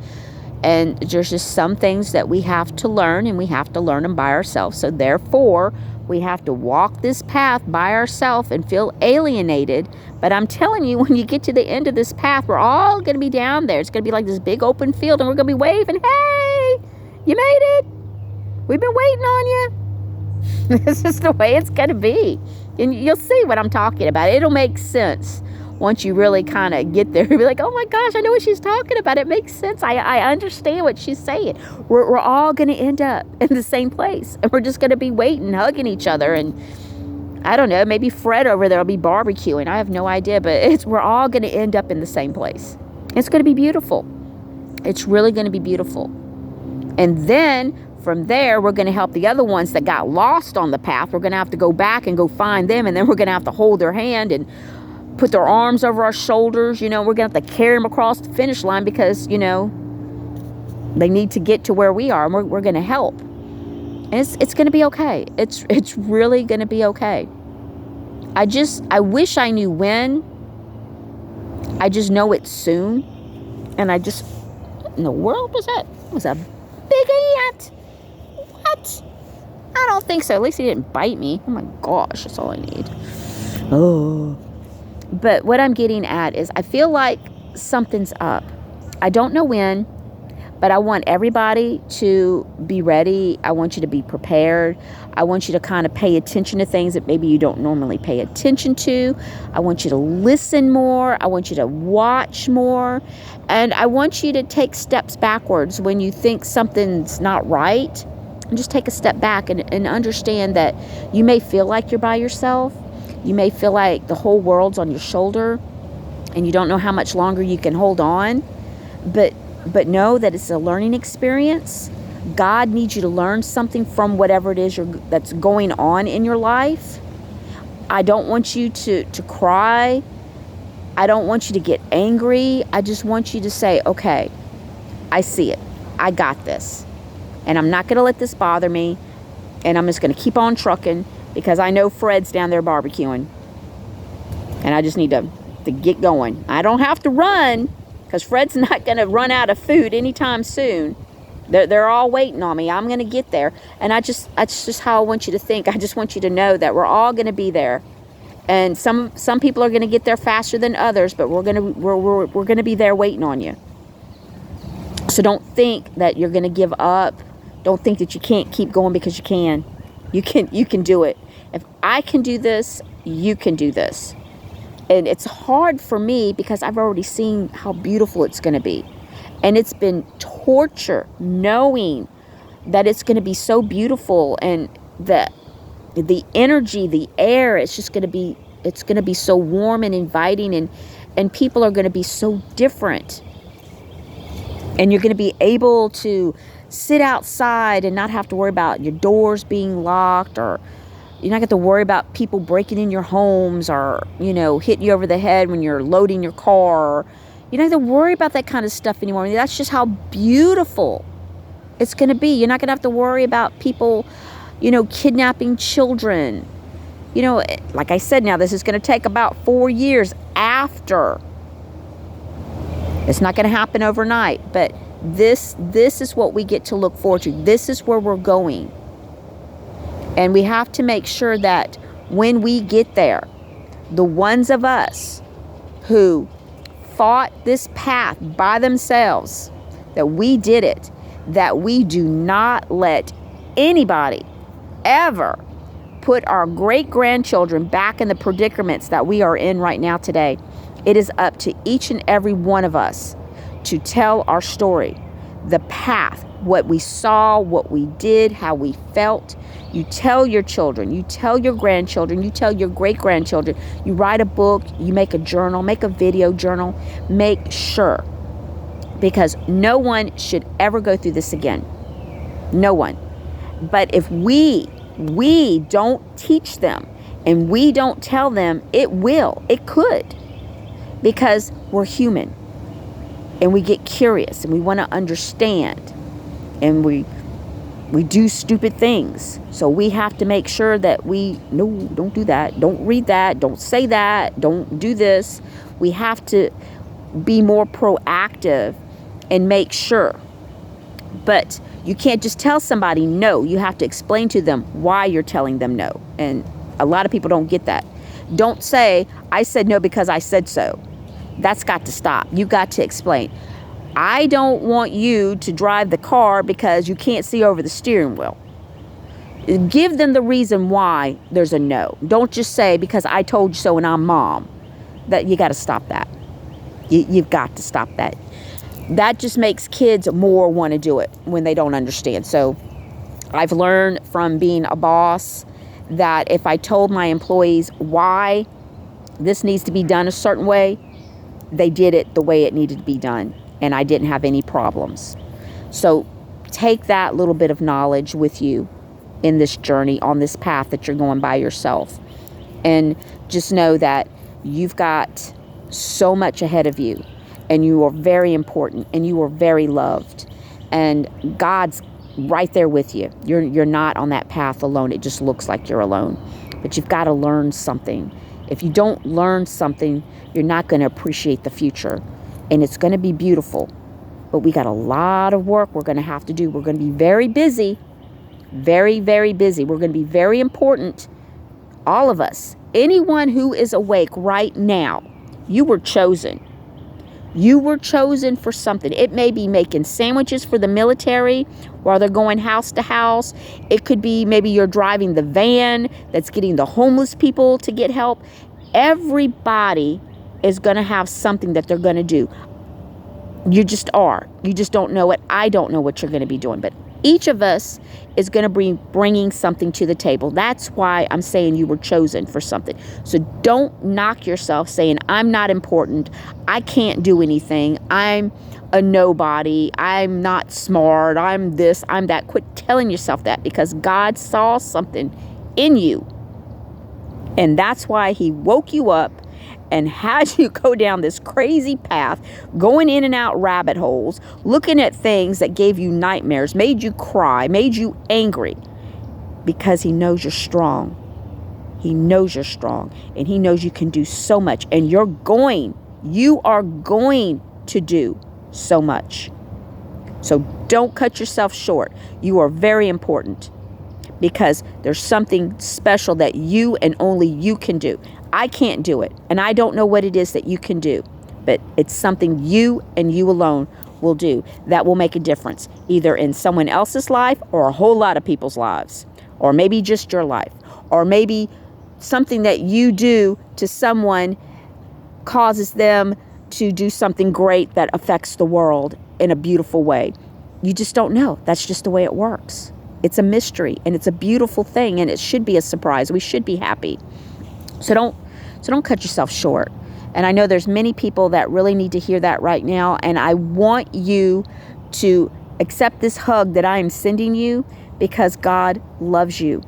And there's just some things that we have to learn, and we have to learn them by ourselves. So therefore, we have to walk this path by ourselves and feel alienated. But I'm telling you, when you get to the end of this path, we're all going to be down there. It's going to be like this big open field, and we're going to be waving, hey, you made it. We've been waiting on you. This is the way it's going to be. And you'll see what I'm talking about. It'll make sense once you really kind of get there. You'll be like, oh my gosh, I know what she's talking about. It makes sense. I understand what she's saying. We're all going to end up in the same place. And we're just going to be waiting, hugging each other. And I don't know, maybe Fred over there will be barbecuing. I have no idea. But we're all going to end up in the same place. It's going to be beautiful. It's really going to be beautiful. And then from there, we're going to help the other ones that got lost on the path. We're going to have to go back and go find them. And then we're going to have to hold their hand and put their arms over our shoulders. We're going to have to carry them across the finish line because, they need to get to where we are. And we're going to help. And it's going to be okay. It's really going to be okay. I wish I knew when. I just know it's soon. And what in the world was that? It was a big ant. What? I don't think so. At least he didn't bite me. Oh my gosh, that's all I need. Oh. But what I'm getting at is I feel like something's up. I don't know when, but I want everybody to be ready. I want you to be prepared. I want you to kind of pay attention to things that maybe you don't normally pay attention to. I want you to listen more. I want you to watch more. And I want you to take steps backwards when you think something's not right. And just take a step back and understand that you may feel like you're by yourself. You may feel like the whole world's on your shoulder and you don't know how much longer you can hold on. But know that it's a learning experience. God needs you to learn something from whatever it is that's going on in your life. I don't want you to cry. I don't want you to get angry. I just want you to say, okay, I see it. I got this. And I'm not going to let this bother me. And I'm just going to keep on trucking because I know Fred's down there barbecuing. And I just need to get going. I don't have to run because Fred's not going to run out of food anytime soon. They're all waiting on me. I'm going to get there. And that's just how I want you to think. I just want you to know that we're all going to be there. And some people are going to get there faster than others, but we're going to be there waiting on you. So don't think that you're going to give up. Don't think that you can't keep going because you can. You can do it. If I can do this, you can do this. And it's hard for me because I've already seen how beautiful it's going to be. And it's been torture knowing that it's going to be so beautiful, and the energy, the air, it's going to be so warm and inviting, and people are going to be so different. And you're going to be able to sit outside and not have to worry about your doors being locked, or you're not going to worry about people breaking in your homes, or, hitting you over the head when you're loading your car. You don't have to worry about that kind of stuff anymore. I mean, that's just how beautiful it's going to be. You're not going to have to worry about people, kidnapping children. Like I said, now this is going to take about 4 years after. It's not going to happen overnight, but this is what we get to look forward to. This is where we're going. And we have to make sure that when we get there, the ones of us who fought this path by themselves, that we did it, that we do not let anybody ever put our great-grandchildren back in the predicaments that we are in right now today. It is up to each and every one of us to tell our story, the path, what we saw, what we did, how we felt. You tell your children, you tell your grandchildren, you tell your great-grandchildren. You write a book, you make a journal, make a video journal. Make sure, because no one should ever go through this again. No one. But if we don't teach them and we don't tell them, it could. Because we're human and we get curious and we want to understand, and we do stupid things. So we have to make sure that no, don't do that. Don't read that. Don't say that. Don't do this. We have to be more proactive and make sure. But you can't just tell somebody no. You have to explain to them why you're telling them no. And a lot of people don't get that. Don't say, I said no because I said so. That's got to stop. You got to explain. I don't want you to drive the car because you can't see over the steering wheel. Give them the reason why there's a no. Don't just say because I told you so and I'm mom. That you got to stop that. You've got to stop that. That just makes kids more want to do it when they don't understand. So I've learned from being a boss that if I told my employees why this needs to be done a certain way, they did it the way it needed to be done, and I didn't have any problems. So take that little bit of knowledge with you in this journey, on this path that you're going by yourself, and just know that you've got so much ahead of you, and you are very important, and you are very loved, and God's right there with you. You're not on that path alone. It just looks like you're alone, but you've got to learn something. If you don't learn something, you're not going to appreciate the future, and it's going to be beautiful, but we got a lot of work we're going to have to do. We're going to be very busy, very, very busy. We're going to be very important. All of us, anyone who is awake right now, you were chosen. You were chosen for something. It may be making sandwiches for the military while they're going house to house. It could be maybe you're driving the van that's getting the homeless people to get help. Everybody is going to have something that they're going to do. You just are. You just don't know it. I don't know what you're going to be doing. But each of us is going to be bringing something to the table. That's why I'm saying you were chosen for something. So don't knock yourself saying, I'm not important. I can't do anything. I'm a nobody. I'm not smart. I'm this, I'm that. Quit telling yourself that, because God saw something in you. And that's why he woke you up and had you go down this crazy path, going in and out rabbit holes, looking at things that gave you nightmares, made you cry, made you angry, because he knows you're strong. He knows you're strong, and he knows you can do so much, and you are going to do so much. So don't cut yourself short. You are very important, because there's something special that you and only you can do. I can't do it, and I don't know what it is that you can do, but it's something you and you alone will do that will make a difference, either in someone else's life or a whole lot of people's lives, or maybe just your life, or maybe something that you do to someone causes them to do something great that affects the world in a beautiful way. You just don't know. That's just the way it works. It's a mystery, and it's a beautiful thing, and it should be a surprise. We should be happy. So don't cut yourself short. And I know there's many people that really need to hear that right now, and I want you to accept this hug that I am sending you, because God loves you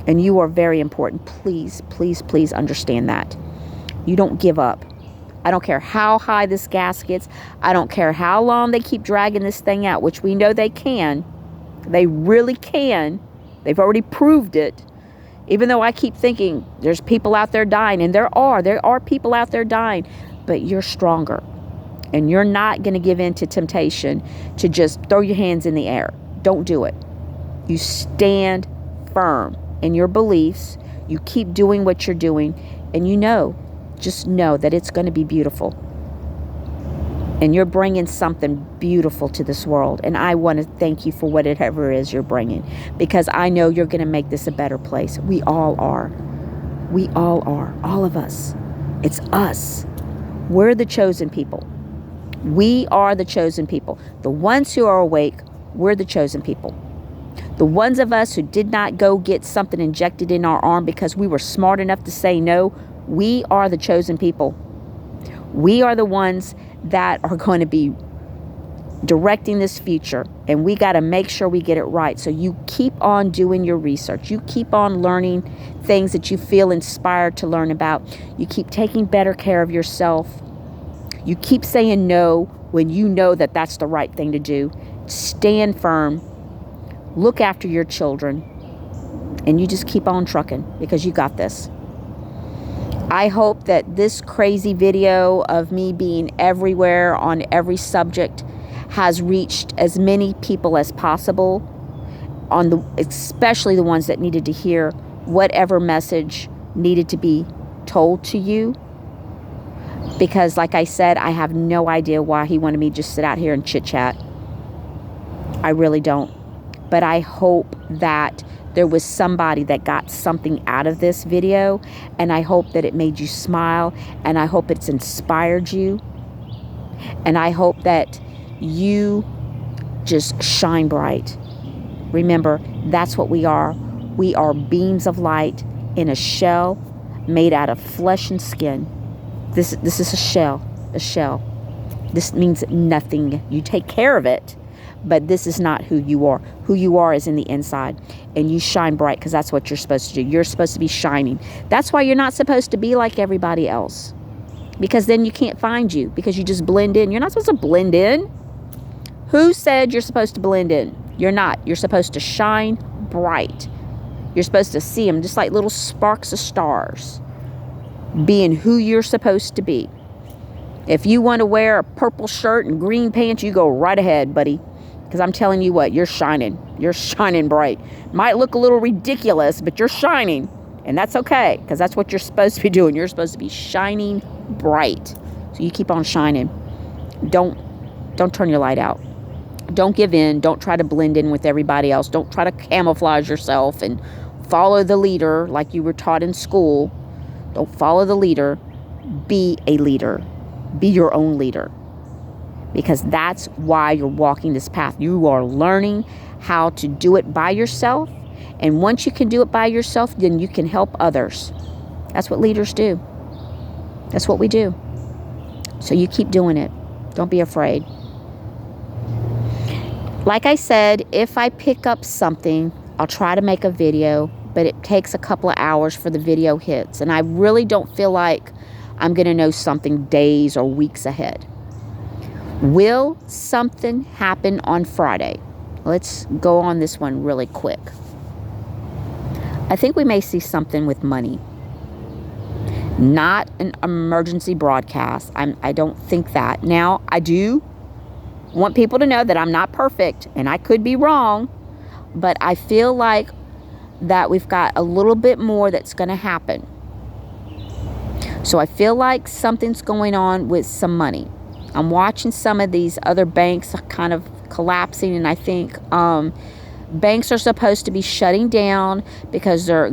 and you are very important. Please, please, please understand that. You don't give up. I don't care how high this gas gets. I don't care how long they keep dragging this thing out, which we know they can. They really can. They've already proved it. Even though I keep thinking there's people out there dying, and there are people out there dying, but you're stronger. And you're not going to give in to temptation to just throw your hands in the air. Don't do it. You stand firm in your beliefs. You keep doing what you're doing, and just know that it's going to be beautiful. And you're bringing something beautiful to this world. And I want to thank you for whatever it is you're bringing, because I know you're going to make this a better place. We all are. We all are. All of us. It's us. We're the chosen people. We are the chosen people. The ones who are awake, we're the chosen people. The ones of us who did not go get something injected in our arm because we were smart enough to say no, we are the chosen people. We are the ones that are going to be directing this future, and we got to make sure we get it right. So you keep on doing your research. You keep on learning things that you feel inspired to learn about. You keep taking better care of yourself. You keep saying no when you know that that's the right thing to do. Stand firm. Look after your children, and you just keep on trucking, because you got this. I hope that this crazy video of me being everywhere on every subject has reached as many people as possible, especially the ones that needed to hear whatever message needed to be told to you. Because like I said, I have no idea why he wanted me to just sit out here and chit chat. I really don't. But I hope that there was somebody that got something out of this video, and I hope that it made you smile, and I hope it's inspired you, and I hope that you just shine bright. Remember, that's what we are. We are beams of light in a shell made out of flesh and skin. This is a shell. This means nothing. You take care of it. But this is not who you are. Who you are is in the inside. And you shine bright, because that's what you're supposed to do. You're supposed to be shining. That's why you're not supposed to be like everybody else. Because then you can't find you. Because you just blend in. You're not supposed to blend in. Who said you're supposed to blend in? You're not. You're supposed to shine bright. You're supposed to see them just like little sparks of stars. Being who you're supposed to be. If you want to wear a purple shirt and green pants, you go right ahead, buddy. Because I'm telling you what, you're shining. You're shining bright. Might look a little ridiculous, but you're shining. And that's okay, because that's what you're supposed to be doing. You're supposed to be shining bright. So you keep on shining. Don't turn your light out. Don't give in. Don't try to blend in with everybody else. Don't try to camouflage yourself and follow the leader like you were taught in school. Don't follow the leader. Be a leader. Be your own leader. Because that's why you're walking this path. You are learning how to do it by yourself. And once you can do it by yourself, then you can help others. That's what leaders do. That's what we do. So you keep doing it. Don't be afraid. Like I said, if I pick up something, I'll try to make a video, but it takes a couple of hours for the video hits. And I really don't feel like I'm going to know something days or weeks ahead. Will something happen on Friday? Let's go on this one really quick. I think we may see something with money. Not an emergency broadcast. I don't think that. Now, I do want people to know that I'm not perfect and I could be wrong, but I feel like that we've got a little bit more that's going to happen. So I feel like something's going on with some money. I'm watching some of these other banks kind of collapsing, and I think banks are supposed to be shutting down because they're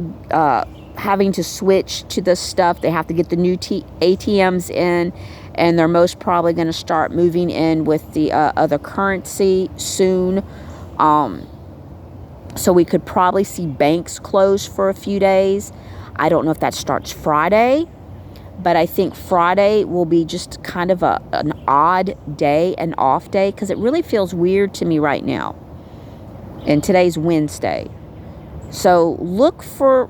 having to switch to this stuff. They have to get the new ATMs in, and they're most probably going to start moving in with the other currency soon. So we could probably see banks closed for a few days. I don't know if that starts Friday, but I think Friday will be just kind of an odd day, an off day, because it really feels weird to me right now. And today's Wednesday. So look for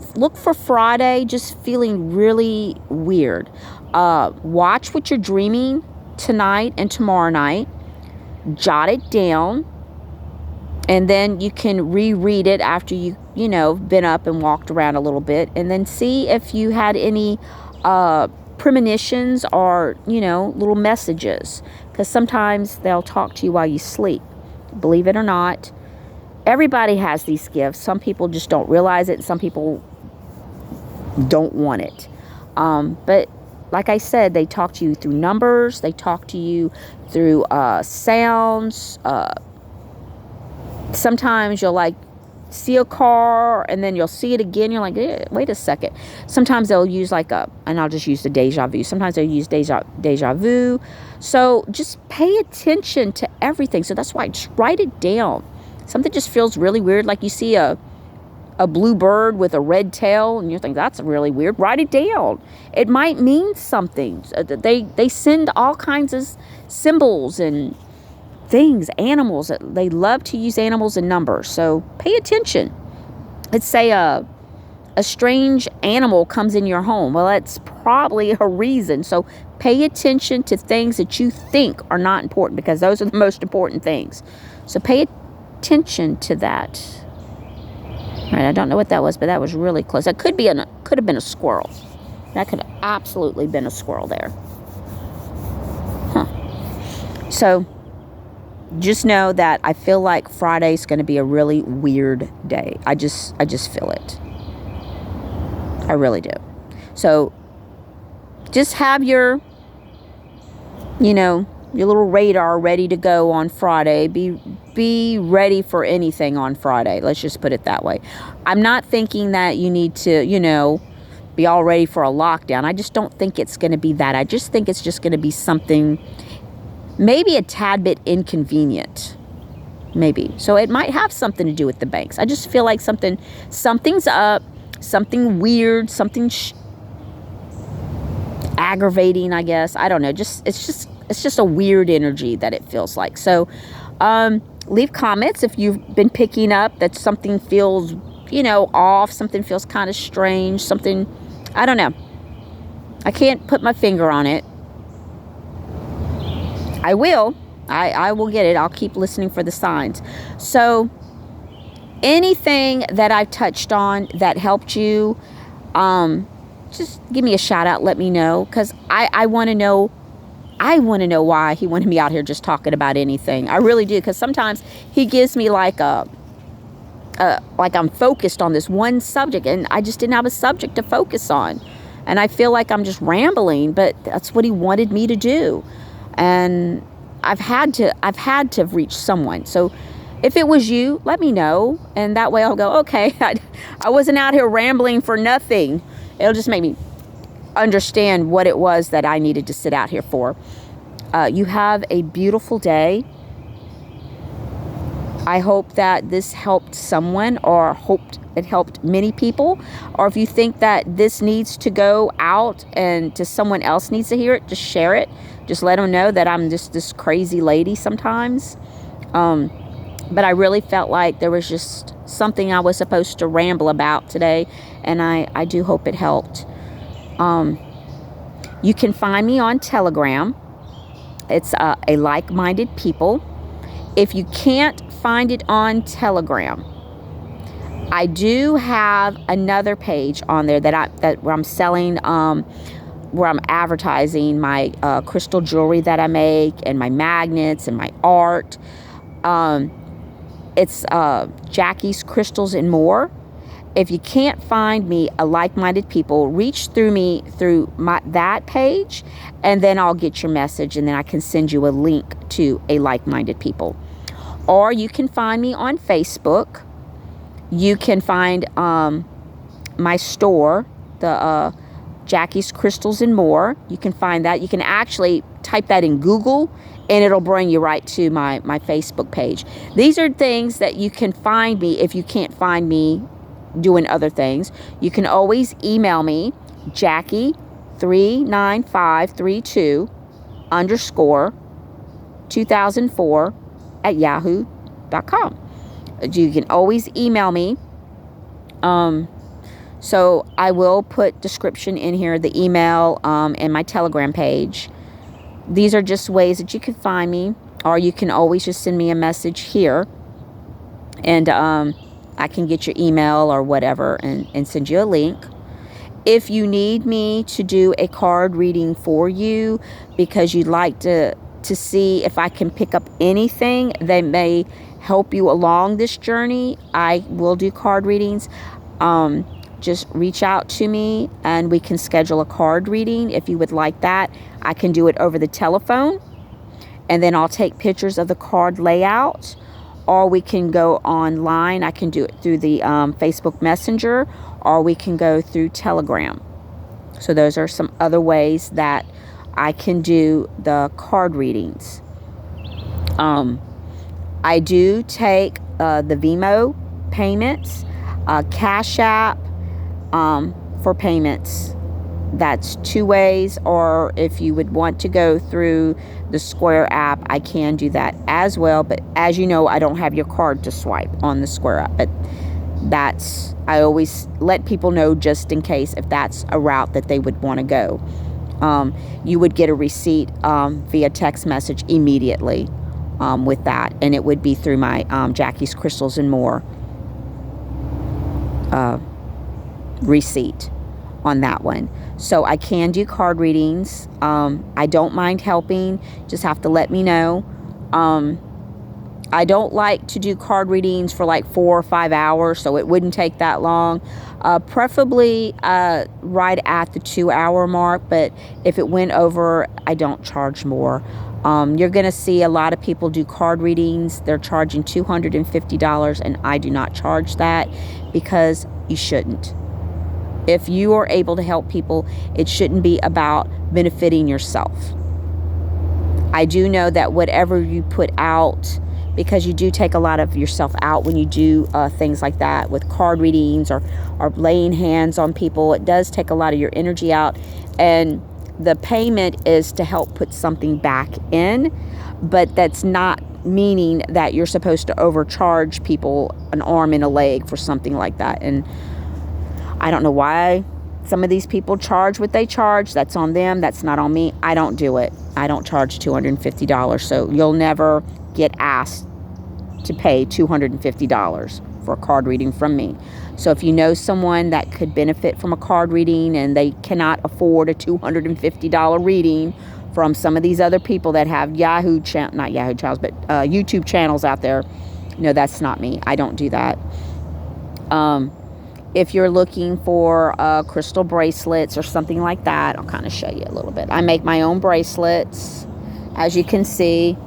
Friday just feeling really weird. Watch what you're dreaming tonight and tomorrow night. Jot it down. And then you can reread it after been up and walked around a little bit. And then see if you had any premonitions or, little messages. Because sometimes they'll talk to you while you sleep. Believe it or not. Everybody has these gifts. Some people just don't realize it. And some people don't want it. But like I said, they talk to you through numbers. They talk to you through sounds. Sometimes you'll see a car and then you'll see it again. You're like, wait a second. Sometimes they'll use and I'll just use the deja vu. Sometimes they'll use deja vu. So just pay attention to everything. So that's why just write it down. Something just feels really weird. Like you see a blue bird with a red tail and you think that's really weird. Write it down. It might mean something. They send all kinds of symbols and things, animals. They love to use animals and numbers. So pay attention. Let's say a strange animal comes in your home. Well, that's probably a reason. So pay attention to things that you think are not important, because those are the most important things. So pay attention to that. All right, I don't know what that was, but that was really close. That could have been a squirrel. That could have absolutely been a squirrel there. So just know that I feel like Friday's going to be a really weird day. I just feel it. I really do. So just have your little radar ready to go on Friday. Be ready for anything on Friday. Let's just put it that way. I'm not thinking that you need to, be all ready for a lockdown. I just don't think it's going to be that. I just think it's just going to be something, maybe a tad bit inconvenient. Maybe. So it might have something to do with the banks. I just feel like something's up, something weird, something aggravating, I guess. I don't know. It's just a weird energy that it feels like. So leave comments if you've been picking up that something feels, off, something feels kind of strange, something, I don't know. I can't put my finger on it. I will. I will get it. I'll keep listening for the signs. So anything that I've touched on that helped you, just give me a shout out. Let me know, because I want to know. I want to know why he wanted me out here just talking about anything. I really do, because sometimes he gives me like I'm focused on this one subject, and I just didn't have a subject to focus on. And I feel like I'm just rambling, but that's what he wanted me to do. And I've had to reach someone. So if it was you, let me know. And that way I'll go, okay, I wasn't out here rambling for nothing. It'll just make me understand what it was that I needed to sit out here for. You have a beautiful day. I hope that this helped someone, or hoped it helped many people. Or if you think that this needs to go out and to someone else needs to hear it, just share it. Just let them know that I'm just this crazy lady sometimes. But I really felt like there was just something I was supposed to ramble about today. And I do hope it helped. You can find me on Telegram. It's a like-minded people. If you can't find it on Telegram, I do have another page on there where I'm selling, where I'm advertising my crystal jewelry that I make, and my magnets and my art. It's Jackie's Crystals and More. If you can't find me, a like-minded people, reach through me through that page, and then I'll get your message, and then I can send you a link to a like-minded people. Or you can find me on Facebook. You can find my store, the Jackie's Crystals and More. You can find that. You can actually type that in Google, and it'll bring you right to my Facebook page. These are things that you can find me if you can't find me doing other things. You can always email me, Jackie39532 _ 2004 at yahoo.com. You can always email me. So I will put description in here, the email, and my Telegram page. These are just ways that you can find me, or you can always just send me a message here, and I can get your email or whatever and send you a link. If you need me to do a card reading for you because you'd like to see if I can pick up anything that may help you along this journey, I will do card readings. Just reach out to me and we can schedule a card reading if you would like that. I can do it over the telephone, and then I'll take pictures of the card layout, or we can go online. I can do it through the Facebook Messenger, or we can go through Telegram. So those are some other ways that I can do the card readings. I do take the Venmo payments, Cash App for payments. That's 2 ways, or if you would want to go through the Square app, I can do that as well. But as you know, I don't have your card to swipe on the Square app. But I always let people know just in case if that's a route that they would want to go. You would get a receipt via text message immediately with that, and it would be through my Jackie's Crystals and More receipt on that one. So I can do card readings. I don't mind helping, just have to let me know. I don't like to do card readings for like 4 or 5 hours, so it wouldn't take that long. Preferably right at the 2-hour mark, but if it went over, I don't charge more. You're going to see a lot of people do card readings. They're charging $250, and I do not charge that because you shouldn't. If you are able to help people, it shouldn't be about benefiting yourself. I do know that whatever you put out, because you do take a lot of yourself out when you do things like that with card readings or laying hands on people, it does take a lot of your energy out. And the payment is to help put something back in, but that's not meaning that you're supposed to overcharge people an arm and a leg for something like that. And I don't know why some of these people charge what they charge. That's on them. That's not on me. I don't do it. I don't charge $250. So you'll never get asked to pay $250 for a card reading from me. So if you know someone that could benefit from a card reading and they cannot afford a $250 reading from some of these other people that have YouTube channels out there, no, that's not me. I don't do that. If you're looking for crystal bracelets or something like that, I'll kind of show you a little bit. I make my own bracelets, as you can see.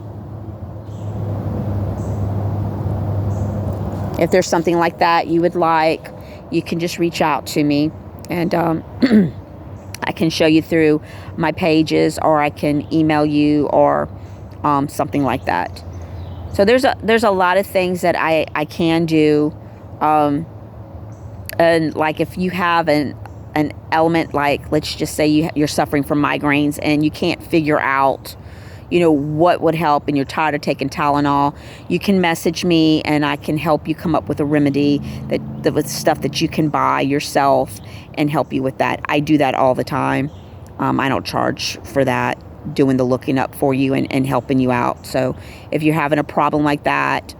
If there's something like that you would like, you can just reach out to me, and I can show you through my pages, or I can email you, or something like that. So there's a lot of things that I can do. And like if you have an element, like let's just say you're suffering from migraines and you can't figure out, what would help, and you're tired of taking Tylenol, you can message me and I can help you come up with a remedy that with stuff that you can buy yourself and help you with that. I do that all the time. I don't charge for that, doing the looking up for you and helping you out. So if you're having a problem like that,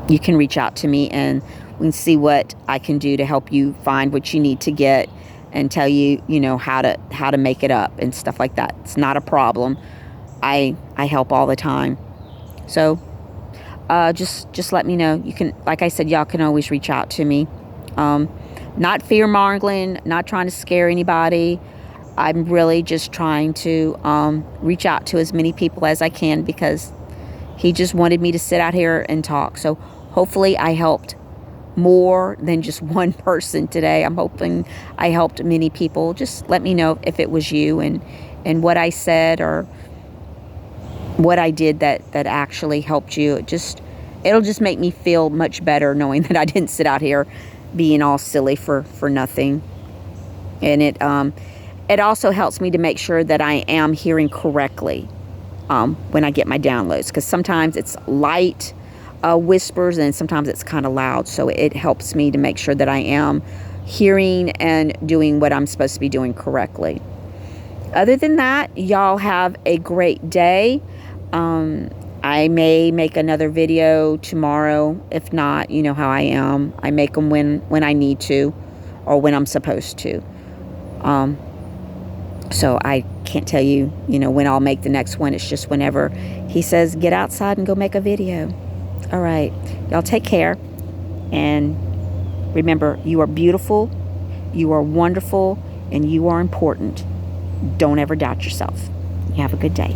you can reach out to me and we can see what I can do to help you find what you need to get and tell you, how to make it up and stuff like that. It's not a problem. I help all the time. So just let me know. You can, like I said, y'all can always reach out to me. Not fear-mongering, not trying to scare anybody. I'm really just trying to reach out to as many people as I can, because he just wanted me to sit out here and talk. So hopefully I helped more than just one person today. I'm hoping I helped many people. Just let me know if it was you, and and what I said or what I did that actually helped you. It'll just make me feel much better knowing that I didn't sit out here being all silly for nothing. And it also helps me to make sure that I am hearing correctly when I get my downloads, because sometimes it's light whispers and sometimes it's kind of loud. So it helps me to make sure that I am hearing and doing what I'm supposed to be doing correctly. Other than that, y'all have a great day. I may make another video tomorrow. If not, you know how I am. I make them when I need to or when I'm supposed to. So I can't tell you, when I'll make the next one. It's just whenever he says, get outside and go make a video. All right. Y'all take care. And remember, you are beautiful, you are wonderful, and you are important. Don't ever doubt yourself. You have a good day.